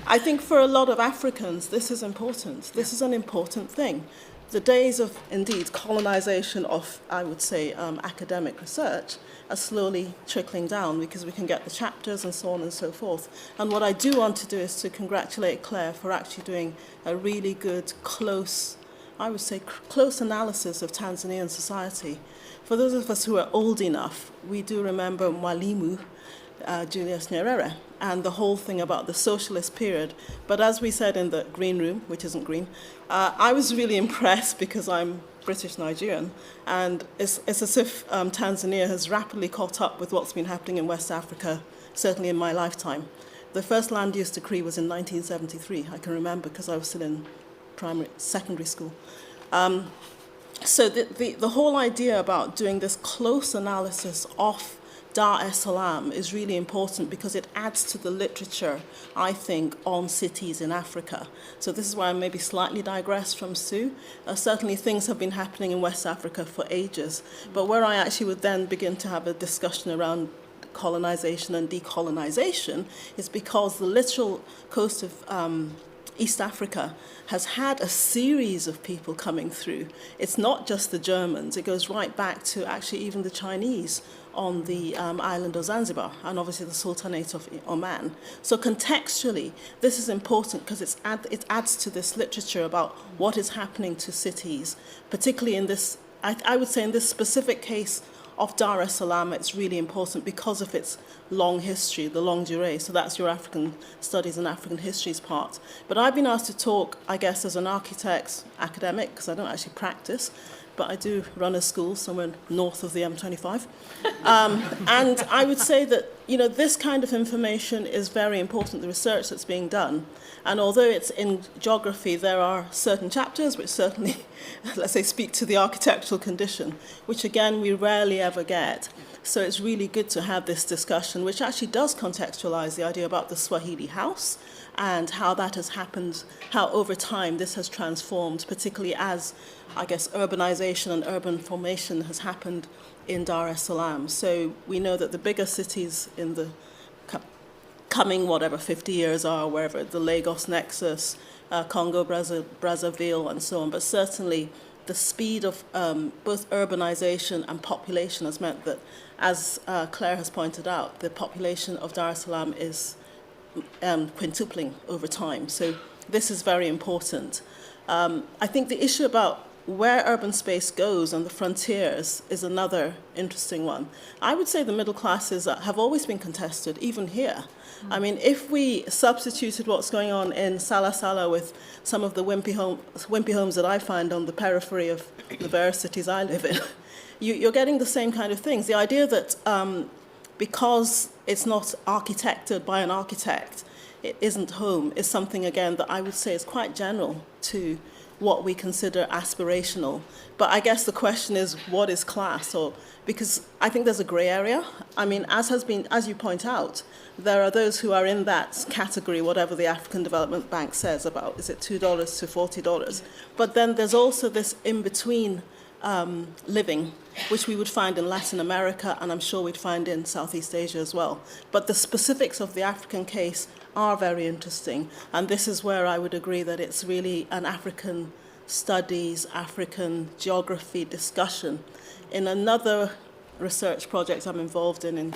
I think for a lot of Africans, this is important. This is an important thing. The days of, indeed, colonization of, I would say, academic research are slowly trickling down because we can get the chapters and so on and so forth. And what I do want to do is to congratulate Claire for actually doing a really good, close analysis of Tanzanian society. For those of us who are old enough, we do remember Mwalimu, Julius Nyerere, and the whole thing about the socialist period. But as we said in the green room, which isn't green, I was really impressed because I'm British Nigerian, and it's as if Tanzania has rapidly caught up with what's been happening in West Africa, certainly in my lifetime. The first land use decree was in 1973. I can remember because I was still in secondary school. So the whole idea about doing this close analysis of Dar es Salaam is really important because it adds to the literature, I think, on cities in Africa. So this is why I maybe slightly digress from Sue. Certainly things have been happening in West Africa for ages, but where I actually would then begin to have a discussion around colonization and decolonization is because the literal coast of East Africa has had a series of people coming through. It's not just the Germans, it goes right back to actually even the Chinese on the island of Zanzibar, and obviously the Sultanate of Oman. So contextually, this is important because it adds to this literature about what is happening to cities, particularly in this, I would say in this specific case of Dar es Salaam, it's really important because of its long history, the longue durée. So that's your African studies and African histories part. But I've been asked to talk, I guess, as an architect academic, because I don't actually practice, but I do run a school somewhere north of the M25. And I would say that, this kind of information is very important, the research that's being done. And although it's in geography, there are certain chapters which certainly, let's say, speak to the architectural condition, which again, we rarely ever get. So it's really good to have this discussion, which actually does contextualize the idea about the Swahili house and how that has happened, how over time this has transformed, particularly as, I guess, urbanization and urban formation has happened in Dar es Salaam. So we know that the bigger cities in the coming, 50 years are, wherever, the Lagos nexus, Congo, Brazzaville, and so on, but certainly the speed of both urbanization and population has meant that, as Claire has pointed out, the population of Dar es Salaam is quintupling over time. So this is very important. I think the issue about where urban space goes and the frontiers is another interesting one. I would say the middle classes have always been contested, even here. I mean, if we substituted what's going on in Sala with some of the wimpy homes that I find on the periphery of the various cities I live in, you're getting the same kind of things. The idea that because it's not architected by an architect, it isn't home, is something, again, that I would say is quite general to what we consider aspirational. But I guess the question is, what is class? Or because I think there's a grey area. I mean, as you point out, there are those who are in that category, whatever the African Development Bank says about, is it $2 to $40? But then there's also this in-between living, which we would find in Latin America, and I'm sure we'd find in Southeast Asia as well. But the specifics of the African case are very interesting, and this is where I would agree that it's really an African studies, African geography discussion. In another research project I'm involved in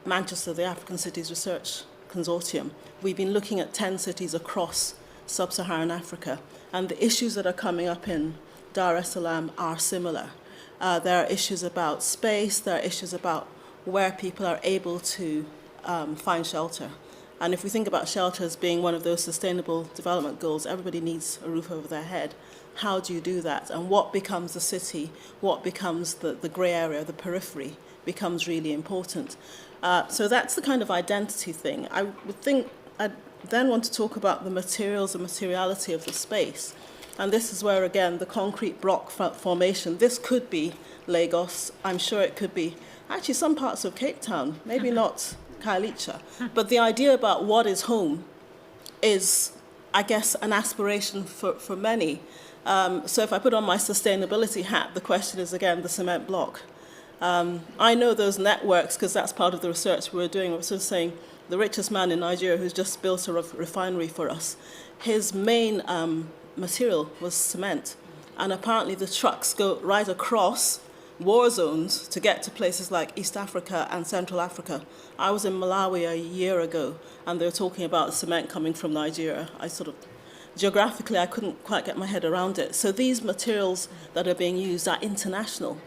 Manchester, the African Cities Research Consortium, we've been looking at 10 cities across sub-Saharan Africa, and the issues that are coming up in Dar es Salaam are similar. There are issues about space, there are issues about where people are able to find shelter. And if we think about shelter as being one of those sustainable development goals, everybody needs a roof over their head. How do you do that? And what becomes the city, what becomes the grey area, the periphery, becomes really important. So that's the kind of identity thing. I would think I'd then want to talk about the materials, the materiality of the space. And this is where, again, the concrete block formation, this could be Lagos, I'm sure it could be actually some parts of Cape Town, maybe not Khayelitsha. But the idea about what is home is, I guess, an aspiration for many. So if I put on my sustainability hat, the question is, again, the cement block. I know those networks because that's part of the research we were doing. I was sort of saying the richest man in Nigeria who's just built a refinery for us, his main material was cement. And apparently the trucks go right across war zones to get to places like East Africa and Central Africa. I was in Malawi a year ago, and they were talking about cement coming from Nigeria. Geographically, I couldn't quite get my head around it. So these materials that are being used are international.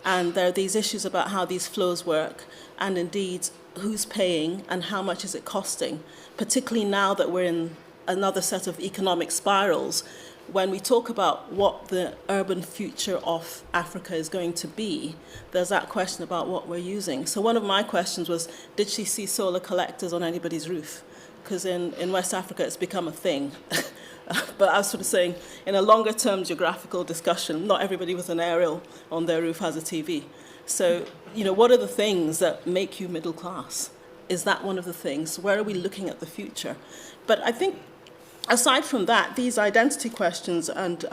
And there are these issues about how these flows work, and indeed who's paying and how much is it costing, particularly now that we're in another set of economic spirals. When we talk about what the urban future of Africa is going to be, there's that question about what we're using. So one of my questions was, did she see solar collectors on anybody's roof? Because in West Africa, it's become a thing. But I was sort of saying, in a longer term geographical discussion, not everybody with an aerial on their roof has a TV. So, what are the things that make you middle class? Is that one of the things? Where are we looking at the future? But I think aside from that, these identity questions and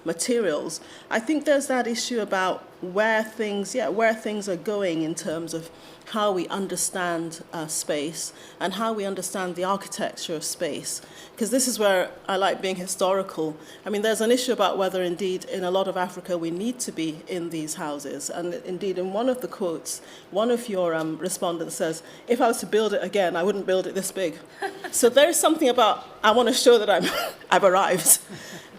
materials, I think there's that issue about where things are going in terms of how we understand space and how we understand the architecture of space. Because this is where I like being historical. I mean, there's an issue about whether indeed in a lot of Africa we need to be in these houses. And indeed, in one of the quotes, one of your respondents says, if I was to build it again, I wouldn't build it this big. So there is something about, I want to show that I've arrived.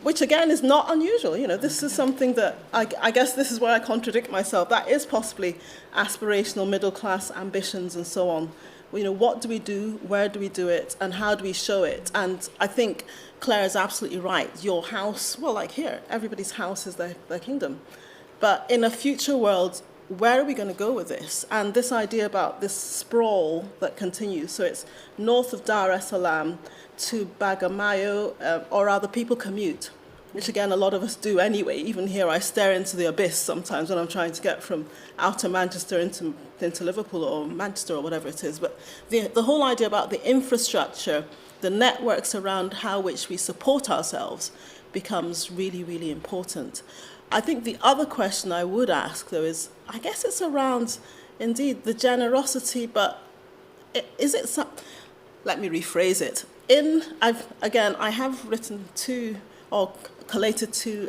Which again is not unusual. This is something that I guess this is where I contradict myself. That is possibly aspirational middle class ambitions and so on. What do we do? Where do we do it? And how do we show it? And I think Claire is absolutely right. Your house, well, like here, everybody's house is their kingdom. But in a future world, where are we going to go with this? And this idea about this sprawl that continues. So it's north of Dar es Salaam to Bagamoyo, or rather people commute, which again a lot of us do anyway. Even here I stare into the abyss sometimes when I'm trying to get from outer Manchester into Liverpool or Manchester or whatever it is. But the whole idea about the infrastructure, the networks around how which we support ourselves becomes really, really important. I think the other question I would ask, though, is, I guess it's around, indeed, the generosity, but is it some... Let me rephrase it. I have written two, or collated two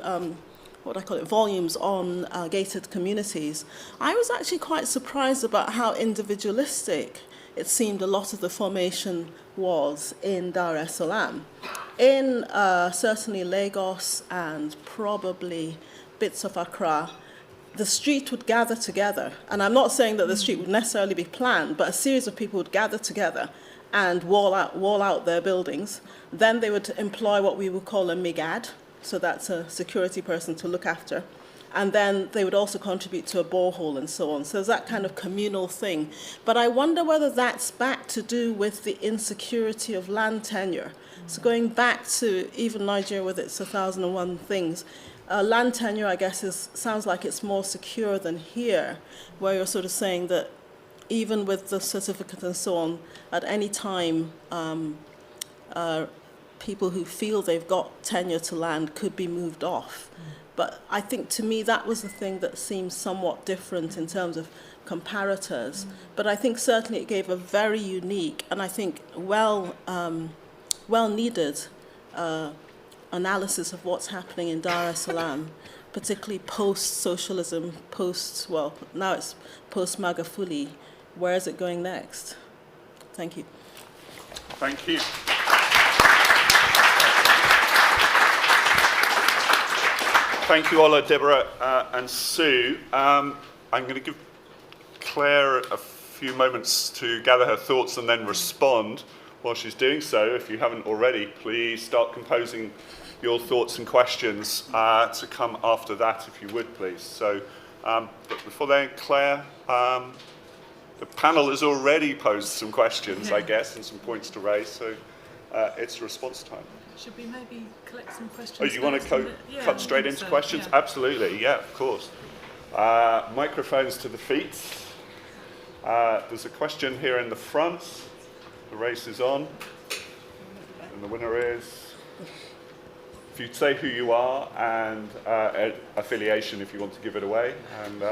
volumes on gated communities, I was actually quite surprised about how individualistic it seemed a lot of the formation was in Dar es Salaam. In certainly Lagos and probably bits of Accra, the street would gather together. And I'm not saying that the street would necessarily be planned, but a series of people would gather together and wall out their buildings. Then they would employ what we would call a MIGAD, so that's a security person to look after. And then they would also contribute to a borehole and so on. So there's that kind of communal thing. But I wonder whether that's back to do with the insecurity of land tenure. So going back to even Nigeria with its 1001 things, land tenure, I guess, sounds like it's more secure than here, where you're sort of saying that even with the certificate and so on, at any time, people who feel they've got tenure to land could be moved off. But I think, to me, that was the thing that seemed somewhat different in terms of comparators. But I think certainly it gave a very unique and I think well-needed analysis of what's happening in Dar es Salaam, particularly post-socialism, now it's post-Magufuli. Where is it going next? Thank you. Thank you. Thank you, Ola, Deborah, and Sue. I'm going to give Claire a few moments to gather her thoughts and then respond. While she's doing so, if you haven't already, please start composing your thoughts and questions to come after that, if you would, please. So, but before then, Claire, the panel has already posed some questions, I guess, and some points to raise, so it's response time. Should we maybe collect some questions? Oh, you want to cut straight into questions? Yeah. Absolutely, yeah, of course. Microphones to the feet. There's a question here in the front. The race is on. And the winner is, if you'd say who you are and affiliation, if you want to give it away, and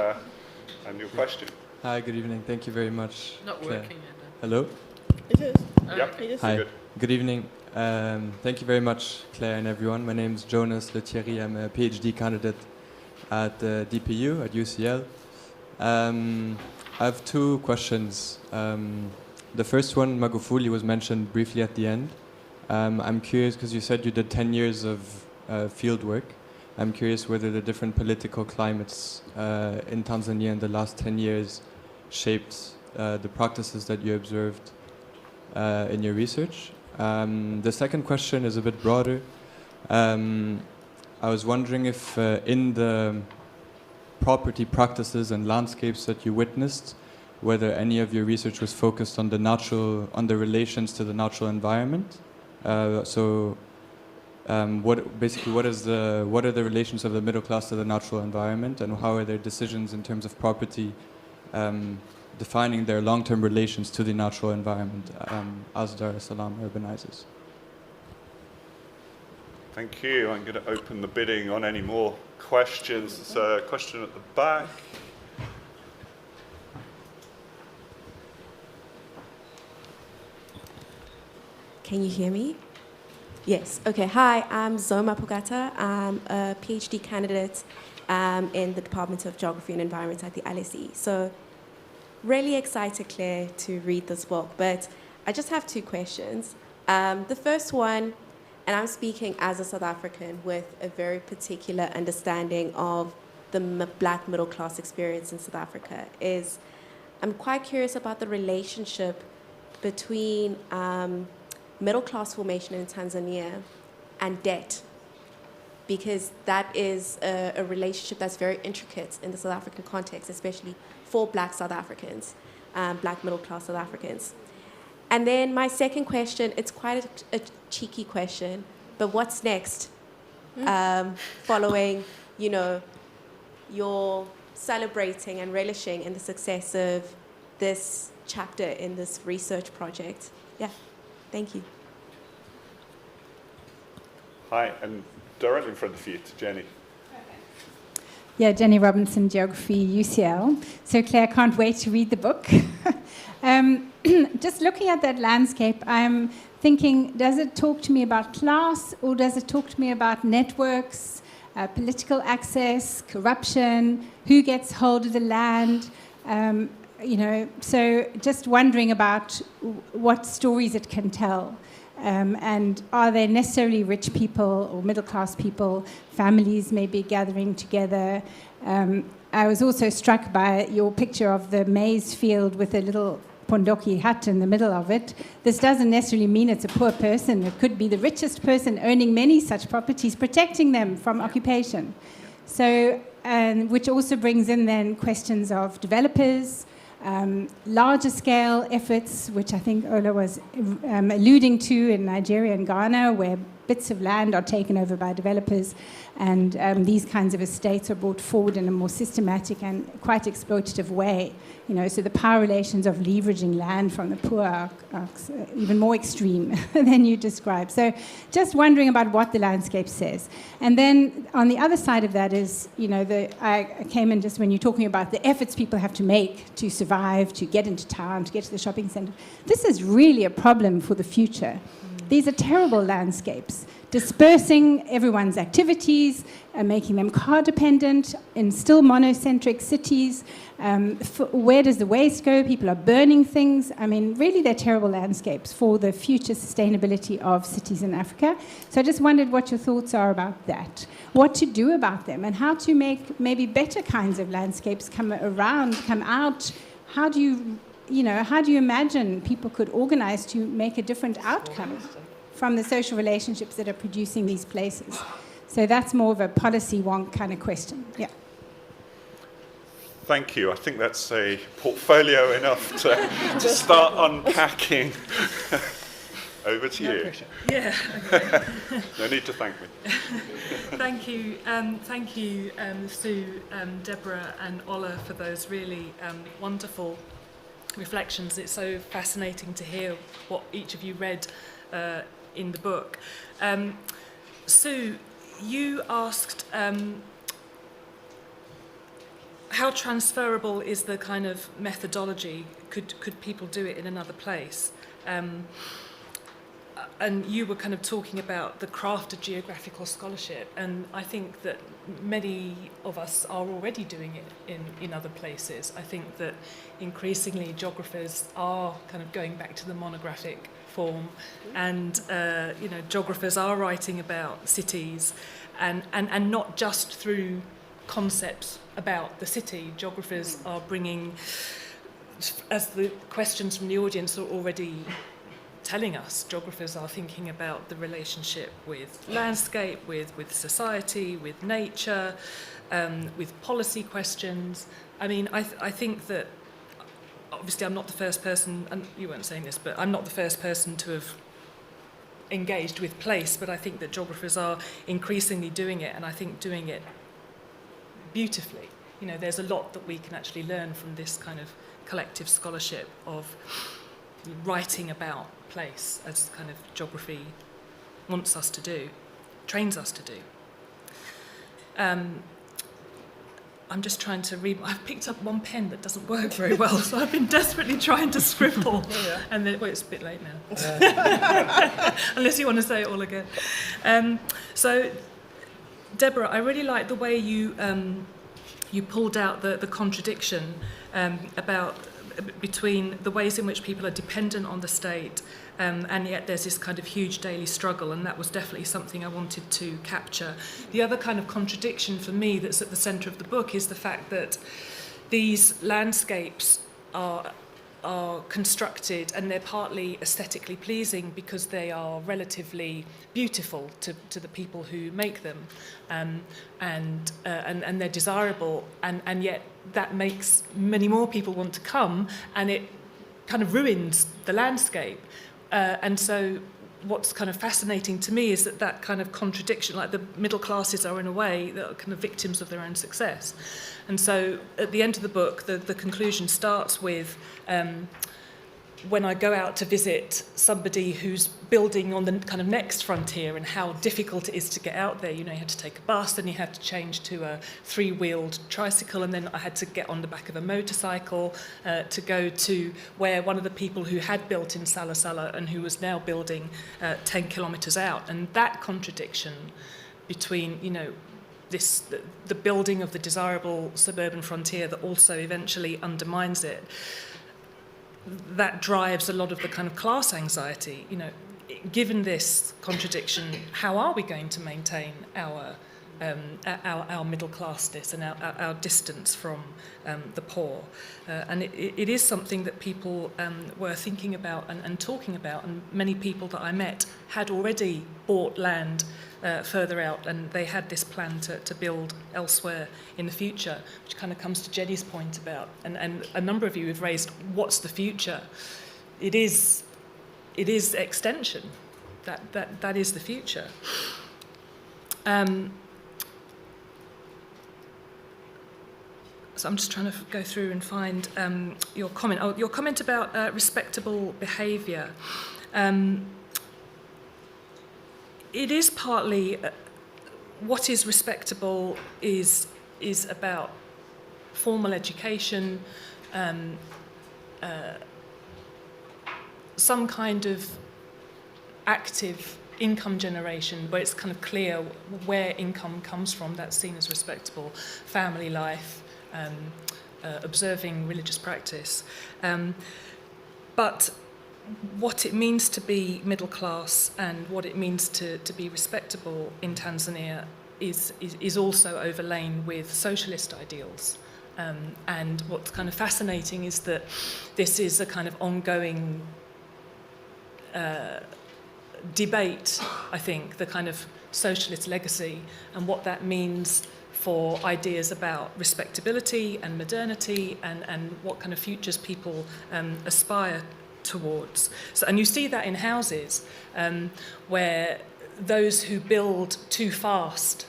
your question. Hi, good evening. Thank you very much. Not Claire. working yet. Hello? It is. Yep. It is. Hi. Good. Good evening. Thank you very much, Claire and everyone. My name is Jonas Lethierry. I'm a PhD candidate at DPU at UCL. I have two questions. The first one, Magufuli, was mentioned briefly at the end. I'm curious, because you said you did 10 years of field work. I'm curious whether the different political climates in Tanzania in the last 10 years shaped the practices that you observed in your research. The second question is a bit broader. I was wondering if in the property practices and landscapes that you witnessed, whether any of your research was focused on the relations to the natural environment. What are the relations of the middle class to the natural environment, and how are their decisions in terms of property defining their long-term relations to the natural environment as Dar es Salaam urbanizes? Thank you. I'm going to open the bidding on any more questions. There's a question at the back. Can you hear me? Yes. Okay. Hi, I'm Zoma Pogata. I'm a PhD candidate in the Department of Geography and Environment at the LSE. So really excited, Claire, to read this book. But I just have two questions. The first one, and I'm speaking as a South African with a very particular understanding of the black middle class experience in South Africa, is I'm quite curious about the relationship between middle class formation in Tanzania and debt, because that is a relationship that's very intricate in the South African context, especially for black South Africans, black middle class South Africans. And then my second question, it's quite a cheeky question, but what's next following, your celebrating and relishing in the success of this chapter in this research project? Yeah. Thank you. Hi, and directly in front of you to Jenny. Yeah, Jenny Robinson, Geography, UCL. So Claire, can't wait to read the book. Just looking at that landscape, I'm thinking, does it talk to me about class, or does it talk to me about networks, political access, corruption, who gets hold of the land. So just wondering about what stories it can tell. And are there necessarily rich people or middle-class people, families maybe gathering together? I was also struck by your picture of the maize field with a little pondoki hut in the middle of it. This doesn't necessarily mean it's a poor person. It could be the richest person owning many such properties, protecting them from occupation. So, which also brings in then questions of developers, larger scale efforts, which I think Ola was alluding to in Nigeria and Ghana, where bits of land are taken over by developers, and these kinds of estates are brought forward in a more systematic and quite exploitative way. So the power relations of leveraging land from the poor are even more extreme than you described. So just wondering about what the landscape says. And then on the other side of that is, I came in just when you're talking about the efforts people have to make to survive, to get into town, to get to the shopping center. This is really a problem for the future. These are terrible landscapes, dispersing everyone's activities, making them car-dependent in still monocentric cities. Where does the waste go? People are burning things. I mean, really, they're terrible landscapes for the future sustainability of cities in Africa. So I just wondered what your thoughts are about that, what to do about them, and how to make maybe better kinds of landscapes come out. How do you imagine people could organize to make a different outcome from the social relationships that are producing these places? So that's more of a policy wonk kind of question. Yeah. Thank you. I think that's a portfolio enough to start unpacking. Over to you. Pressure. Yeah. Okay. No need to thank me. Thank you, Sue, Deborah, and Ola for those really wonderful reflections. It's so fascinating to hear what each of you read in the book. Sue, you asked how transferable is the kind of methodology? Could people do it in another place? And you were kind of talking about the craft of geographical scholarship, and I think that many of us are already doing it in other places. I think that increasingly geographers are kind of going back to the monographic form, and geographers are writing about cities, and not just through concepts about the city. Geographers are bringing, as the questions from the audience are already telling us, geographers are thinking about the relationship with landscape, with society, with nature, with policy questions. I mean, I think that, obviously I'm not the first person, and you weren't saying this, but I'm not the first person to have engaged with place, but I think that geographers are increasingly doing it, and I think doing it beautifully. There's a lot that we can actually learn from this kind of collective scholarship of writing about place, as kind of geography wants us to do, trains us to do. I'm just trying to read. I've picked up one pen that doesn't work very well, so I've been desperately trying to scribble. Yeah. And then, it's a bit late now. Unless you want to say it all again. So, Deborah, I really like the way you pulled out the contradiction between the ways in which people are dependent on the state, and yet there's this kind of huge daily struggle, and that was definitely something I wanted to capture. The other kind of contradiction for me that's at the centre of the book is the fact that these landscapes are constructed, and they're partly aesthetically pleasing because they are relatively beautiful to the people who make them, and they're desirable, and yet that makes many more people want to come, and it kind of ruins the landscape. And so what's kind of fascinating to me is that kind of contradiction, like the middle classes are in a way that are kind of victims of their own success. And so at the end of the book, the conclusion starts with when I go out to visit somebody who's building on the kind of next frontier and how difficult it is to get out there. You had to take a bus, then you had to change to a three-wheeled tricycle, and then I had to get on the back of a motorcycle to go to where one of the people who had built in Salaam and who was now building 10 kilometres out. And that contradiction between, the building of the desirable suburban frontier that also eventually undermines it. That drives a lot of the kind of class anxiety. You know, given this contradiction, how are we going to maintain our middle classness and our distance from the poor? And it is something that people were thinking about and talking about, and many people that I met had already bought land further out, and they had this plan to build elsewhere in the future, which kind of comes to Jenny's point about, and a number of you have raised, what's the future? It is extension. That is the future. So I'm just trying to go through and find your comment. Oh, your comment about respectable behaviour. It is partly what is respectable is about formal education, some kind of active income generation where it's kind of clear where income comes from. That's seen as respectable. Family life, observing religious practice. But what it means to be middle class and what it means to be respectable in Tanzania is also overlain with socialist ideals. And what's kind of fascinating is that this is a kind of ongoing debate, I think, the kind of socialist legacy and what that means for ideas about respectability and modernity and what kind of futures people aspire towards. So, and you see that in houses where those who build too fast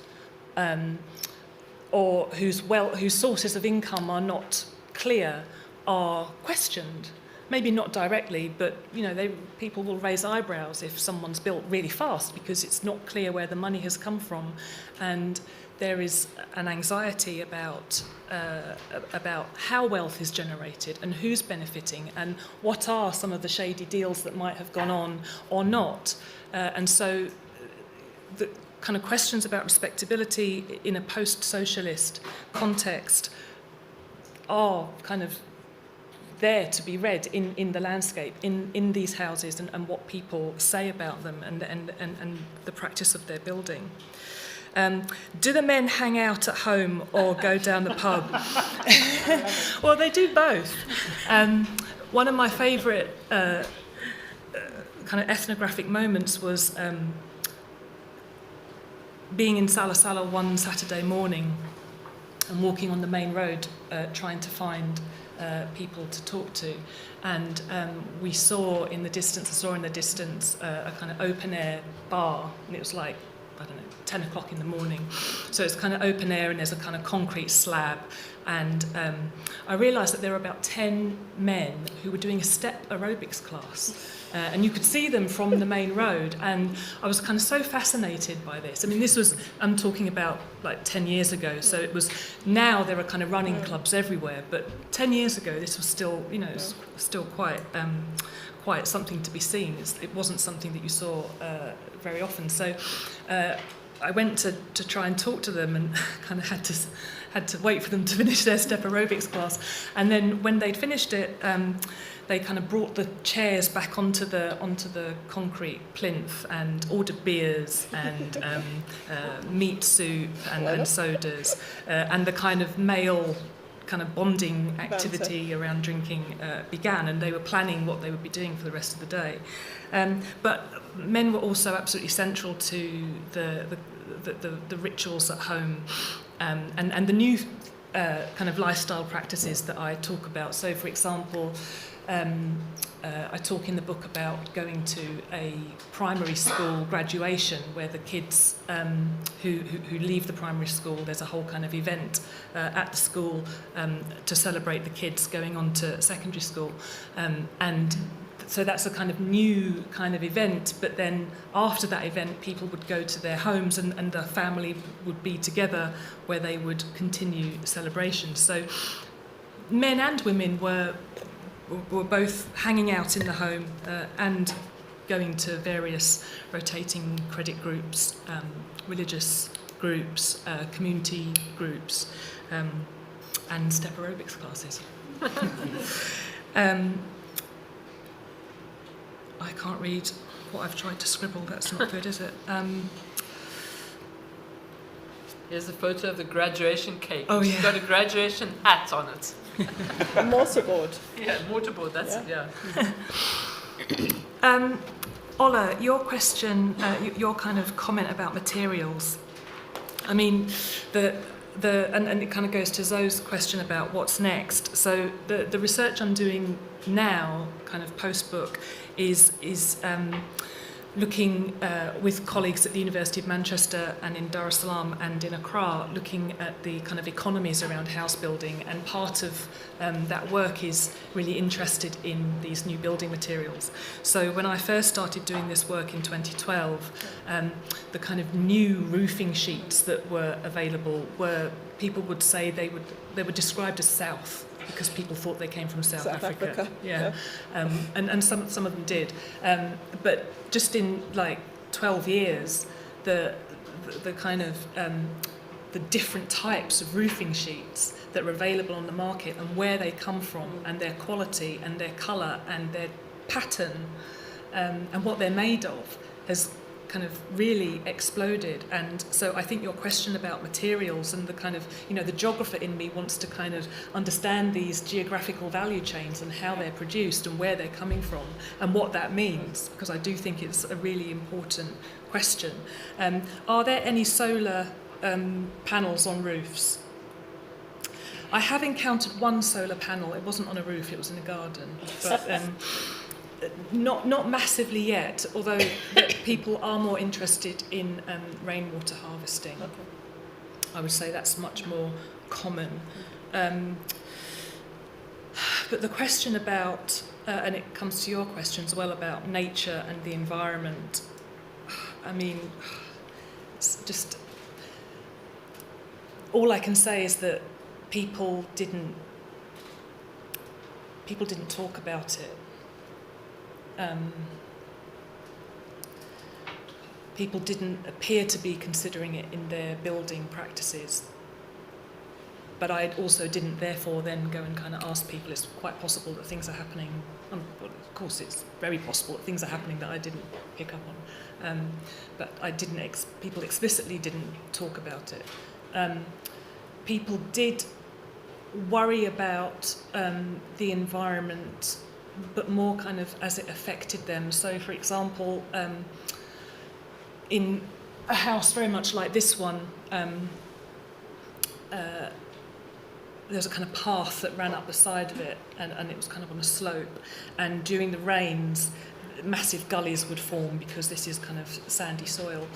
or whose sources of income are not clear are questioned. Maybe not directly, but you know, people will raise eyebrows if someone's built really fast because it's not clear where the money has come from, and there is an anxiety about how wealth is generated and who's benefiting and what are some of the shady deals that might have gone on or not. And so the kind of questions about respectability in a post-socialist context are kind of there to be read in the landscape, in these houses and what people say about them and the practice of their building. Do the men hang out at home or go down the pub? Well, they do both. One of my favourite kind of ethnographic moments was being in Salaam one Saturday morning and walking on the main road trying to find people to talk to, and we saw in the distance a kind of open air bar, and it was like, I don't know, 10 o'clock in the morning. So it's kind of open air and there's a kind of concrete slab. And I realised that there were about 10 men who were doing a step aerobics class. And you could see them from the main road. And I was kind of so fascinated by this. I mean, I'm talking about like 10 years ago. So it was, now there are kind of running clubs everywhere. But 10 years ago, this was still, you know, still quite something to be seen. It wasn't something that you saw very often. So I went to try and talk to them and kind of had to wait for them to finish their step aerobics class. And then when they'd finished it, they kind of brought the chairs back onto the concrete plinth and ordered beers and meat soup and sodas and the kind of male kind of bonding activity around drinking began, and they were planning what they would be doing for the rest of the day. But men were also absolutely central to the rituals at home and the new kind of lifestyle practices that I talk about. So, for example, I talk in the book about going to a primary school graduation where the kids who leave the primary school, there's a whole kind of event at the school to celebrate the kids going on to secondary school. And so that's a kind of new kind of event, but then after that event people would go to their homes and the family would be together where they would continue celebrations. So men and women were both hanging out in the home and going to various rotating credit groups, religious groups, community groups, and step aerobics classes. I can't read what I've tried to scribble. That's not good, is it? Here's a photo of the graduation cake. Oh, She's yeah. got a graduation hat on it. A mortarboard. Yeah, mortarboard, that's it, yeah. Ola, your question, your kind of comment about materials. I mean, and it kind of goes to Zoe's question about what's next. So the research I'm doing now, kind of post-book, is looking with colleagues at the University of Manchester and in Dar es Salaam and in Accra, looking at the kind of economies around house building, and part of that work is really interested in these new building materials. So when I first started doing this work in 2012, the kind of new roofing sheets that were available were, people would say they were described as South, because people thought they came from South Africa. Yeah. And some of them did. But just in like 12 years, the kind of the different types of roofing sheets that are available on the market, and where they come from, and their quality and their colour and their pattern, and what they're made of, has kind of really exploded. And so I think your question about materials and the kind of, the geographer in me wants to kind of understand these geographical value chains and how they're produced and where they're coming from and what that means, because I do think it's a really important question. Are there any solar panels on roofs? I have encountered one solar panel. It wasn't on a roof, it was in a garden. But not massively yet, although people are more interested in rainwater harvesting. Okay. I would say that's much more common. But the question about, and it comes to your question as well, about nature and the environment, I mean, it's just, all I can say is that people didn't talk about it. People didn't appear to be considering it in their building practices. But I also didn't therefore then go and kind of ask people. It's quite possible that things are happening. Well, of course, it's very possible that things are happening that I didn't pick up on. But I didn't. People explicitly didn't talk about it. People did worry about the environment, but more kind of as it affected them. So, for example, in a house very much like this one, there's a kind of path that ran up the side of it, and it was kind of on a slope. And during the rains, massive gullies would form because this is kind of sandy soil,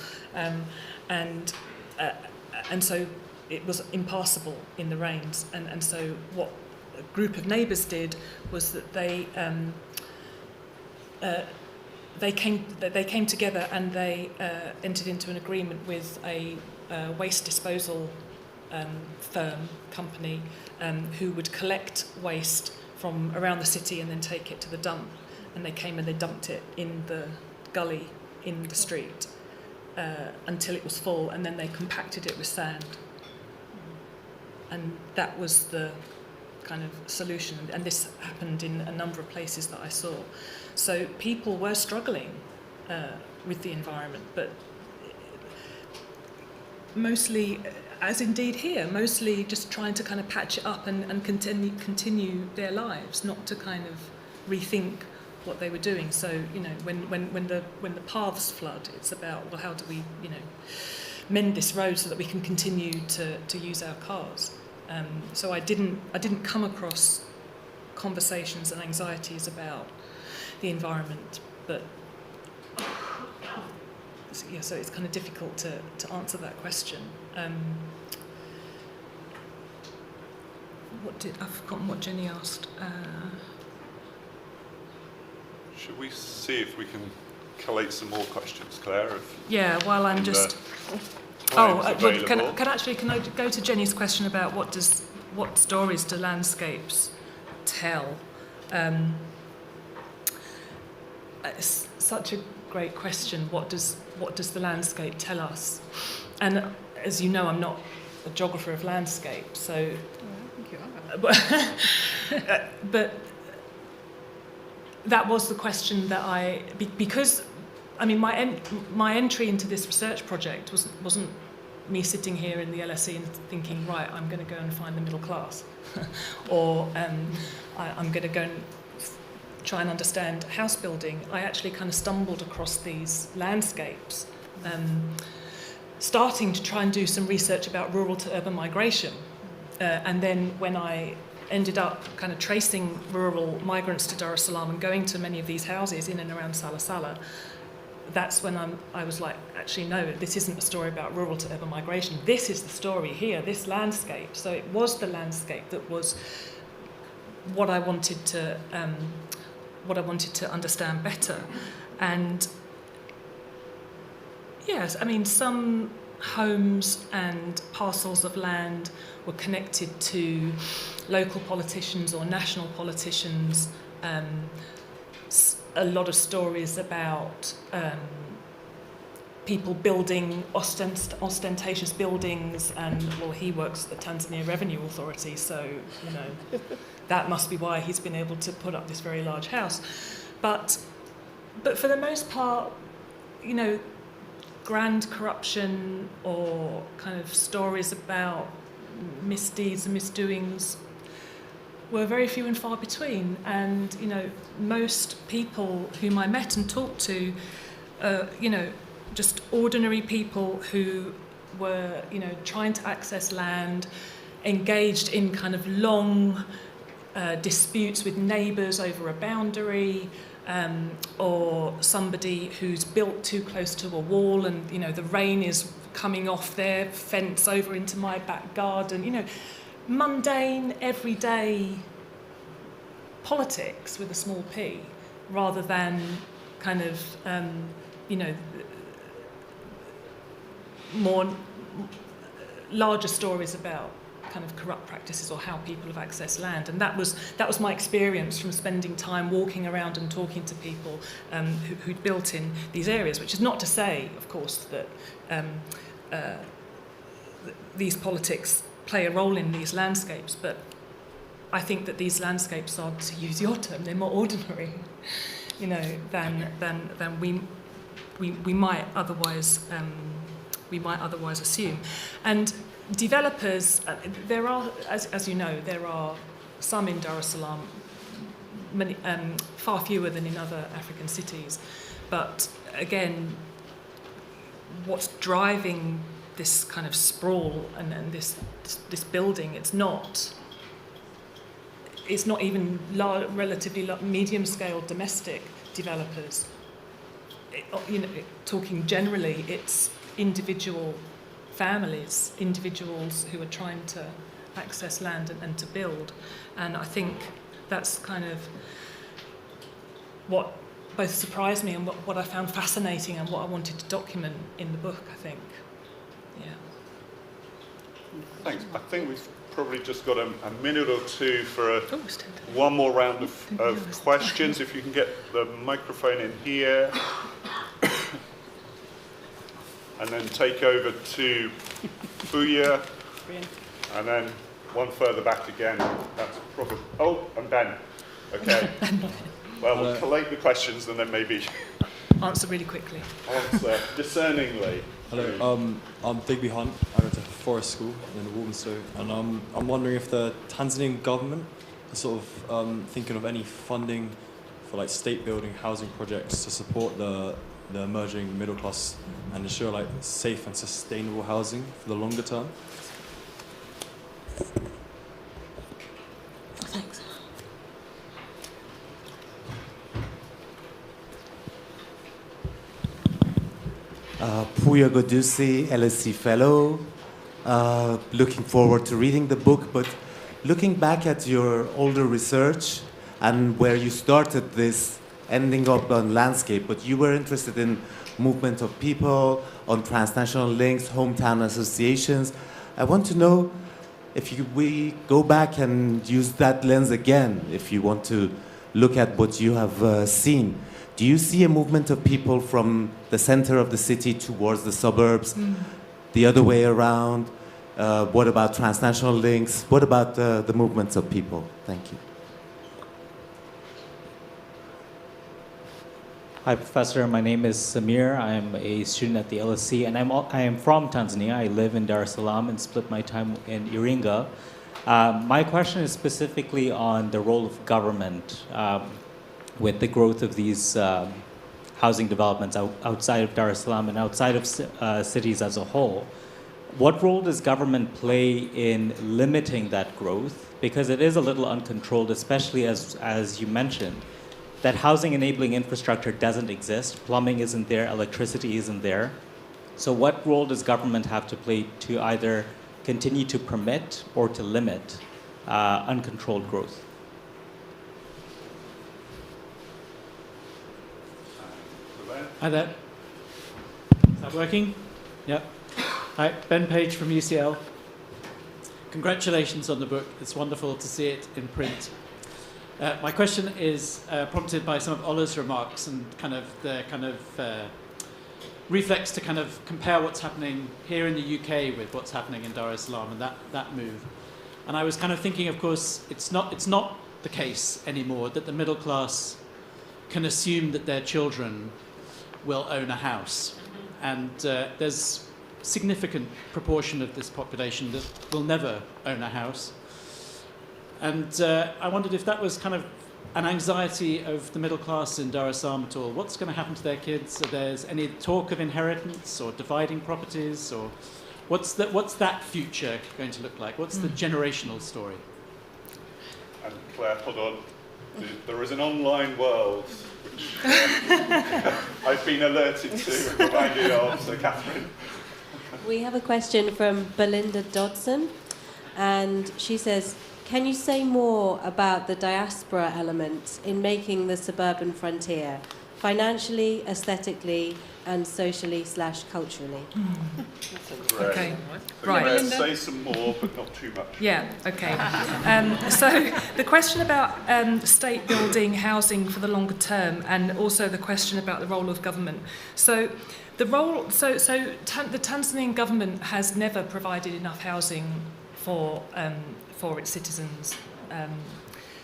and so it was impassable in the rains. And so what a group of neighbours did was that they came together and they entered into an agreement with a waste disposal company who would collect waste from around the city and then take it to the dump. And they came and they dumped it in the gully in the street until it was full, and then they compacted it with sand. And that was the kind of solution, and this happened in a number of places that I saw. So people were struggling with the environment, but mostly, as indeed here, mostly just trying to kind of patch it up and continue their lives, not to kind of rethink what they were doing. So, when the paths flood, it's about, well, how do we, mend this road so that we can continue to use our cars. So I didn't come across conversations and anxieties about the environment, but yeah, so it's kind of difficult to answer that question. I've forgotten what Jenny asked. Should we see if we can collate some more questions, Claire? Yeah, while I'm just. Can I go to Jenny's question about what stories do landscapes tell? it's such a great question. What does the landscape tell us? And as you know, I'm not a geographer of landscape, so. I think you are. But that was the question that because I mean my entry into this research project wasn't me sitting here in the LSE and thinking, right, I'm going to go and find the middle class, or I'm going to go and try and understand house building. I actually kind of stumbled across these landscapes, starting to try and do some research about rural to urban migration. And then when I ended up kind of tracing rural migrants to Dar es Salaam and going to many of these houses in and around Sala, that's when I was like, actually, no, this isn't a story about rural to urban migration. This is the story here, this landscape. So it was the landscape that was what I wanted to understand better. And yes, I mean, some homes and parcels of land were connected to local politicians or national politicians. A lot of stories about people building ostentatious buildings, and well, he works at the Tanzania Revenue Authority, so you know that must be why he's been able to put up this very large house. But for the most part, you know, grand corruption or kind of stories about misdeeds and misdoings were very few and far between. And you know, most people whom I met and talked to, you know, just ordinary people who were, you know, trying to access land, engaged in kind of long disputes with neighbours over a boundary, or somebody who's built too close to a wall and, you know, the rain is coming off their fence over into my back garden, you know, mundane, everyday politics with a small p, rather than kind of, you know, more larger stories about kind of corrupt practices or how people have accessed land. And that was my experience from spending time walking around and talking to people who'd built in these areas, which is not to say, of course, that these politics play a role in these landscapes, but I think that these landscapes are, to use your term, they're more ordinary, you know, than we might otherwise assume. And developers, there are, as you know, there are some in Dar es Salaam, many, far fewer than in other African cities. But again, what's driving this kind of sprawl and this building, it's not even relatively medium-scale domestic developers. You know, talking generally, it's individual families, individuals who are trying to access land and to build. And I think that's kind of what both surprised me and what I found fascinating and what I wanted to document in the book, I think. Yeah. Thanks. I think we've probably just got a minute or two for one more round of questions. If you can get the microphone in here. And then take over to Booya, and then one further back again. That's probably. Oh, and Ben. Okay. Well, we'll collate the questions and then maybe answer really quickly. Answer discerningly. Hello, I'm Digby Hunt. I go to Forest School in Walthamstow, and I'm wondering if the Tanzanian government is sort of thinking of any funding for like state building housing projects to support the emerging middle class and ensure like safe and sustainable housing for the longer term. Thanks. Puya Godusi, LSE Fellow. Looking forward to reading the book, but looking back at your older research and where you started this ending up on landscape, but you were interested in movement of people, on transnational links, hometown associations. I want to know if we go back and use that lens again, if you want to look at what you have seen. Do you see a movement of people from the center of the city towards the suburbs, the other way around? What about transnational links? What about the movements of people? Thank you. Hi, Professor. My name is Samir. I'm a student at the LSE, and I am from Tanzania. I live in Dar es Salaam and split my time in Iringa. My question is specifically on the role of government with the growth of these housing developments outside of Dar es Salaam and outside of cities as a whole. What role does government play in limiting that growth? Because it is a little uncontrolled, especially as you mentioned, that housing enabling infrastructure doesn't exist. Plumbing isn't there, electricity isn't there. So what role does government have to play to either continue to permit or to limit uncontrolled growth? Hi there. Is that working? Yep. Hi, Ben Page from UCL. Congratulations on the book. It's wonderful to see it in print. My question is prompted by some of Ola's remarks and reflex to kind of compare what's happening here in the UK with what's happening in Dar es Salaam and that move. And I was kind of thinking, of course, it's not the case anymore that the middle class can assume that their children will own a house. And there's a significant proportion of this population that will never own a house. And I wondered if that was kind of an anxiety of the middle class in Dar es Salaam at all. What's going to happen to their kids? If there's any talk of inheritance or dividing properties, or what's that future going to look like? What's the generational story? And Claire, hold on. There is an online world which I've been alerted to and reminded of. So, Catherine. We have a question from Belinda Dodson, and she says, can you say more about the diaspora element in making the suburban frontier, financially, aesthetically, and socially/culturally? Okay, right. Say some more, but not too much. Yeah, okay. So the question about state building housing for the longer term, and also the question about the role of government. So the Tanzanian government has never provided enough housing for its citizens,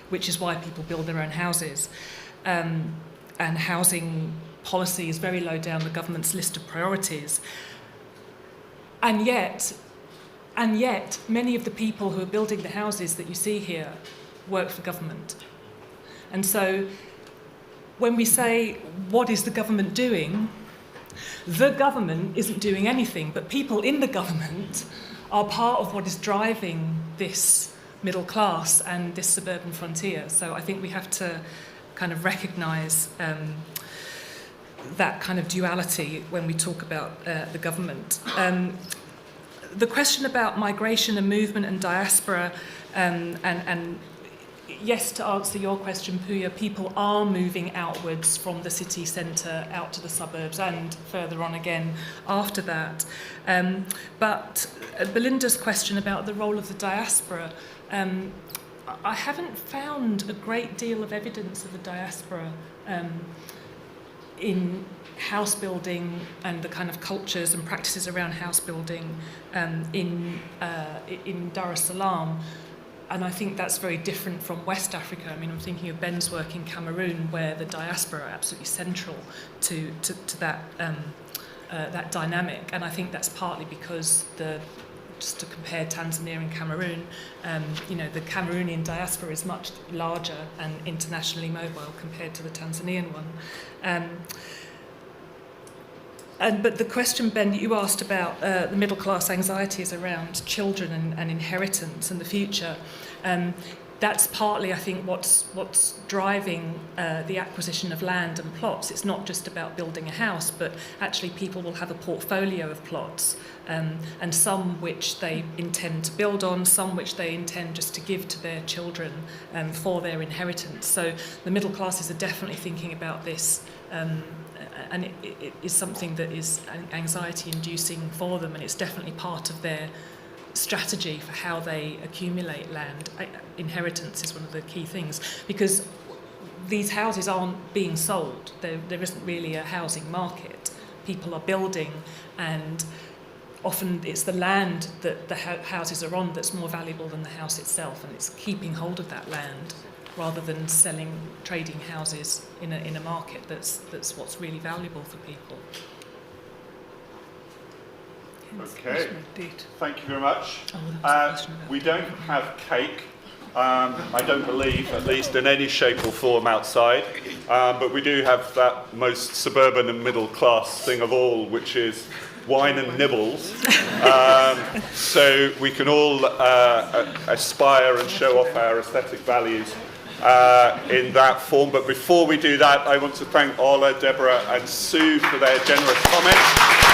which is why people build their own houses. And housing policy is very low down the government's list of priorities. And yet, many of the people who are building the houses that you see here work for government. And so when we say, what is the government doing? The government isn't doing anything, but people in the government are part of what is driving this middle class and this suburban frontier. So I think we have to kind of recognise that kind of duality when we talk about the government. The question about migration and movement and diaspora, and yes, to answer your question, Puya, people are moving outwards from the city centre out to the suburbs and further on again after that. But Belinda's question about the role of the diaspora, I haven't found a great deal of evidence of the diaspora in house building and the kind of cultures and practices around house building in Dar es Salaam. And I think that's very different from West Africa. I mean, I'm thinking of Ben's work in Cameroon, where the diaspora are absolutely central to that that dynamic. And I think that's partly because just to compare Tanzania and Cameroon, the Cameroonian diaspora is much larger and internationally mobile compared to the Tanzanian one. But the question, Ben, that you asked about the middle class anxieties around children and inheritance and the future, that's partly, I think, what's driving the acquisition of land and plots. It's not just about building a house, but actually people will have a portfolio of plots, and some which they intend to build on, some which they intend just to give to their children for their inheritance. So the middle classes are definitely thinking about this, and it is something that is anxiety-inducing for them, and it's definitely part of their strategy for how they accumulate land. Inheritance is one of the key things, because these houses aren't being sold. There isn't really a housing market. People are building, and often it's the land that the houses are on that's more valuable than the house itself, and it's keeping hold of that land rather than trading houses in a market that's what's really valuable for people. Okay, thank you very much. We don't have cake, I don't believe, at least in any shape or form outside, but we do have that most suburban and middle class thing of all, which is wine and nibbles, so we can all aspire and show off our aesthetic values in that form. But before we do that, I want to thank Ola, Deborah and Sue for their generous comments.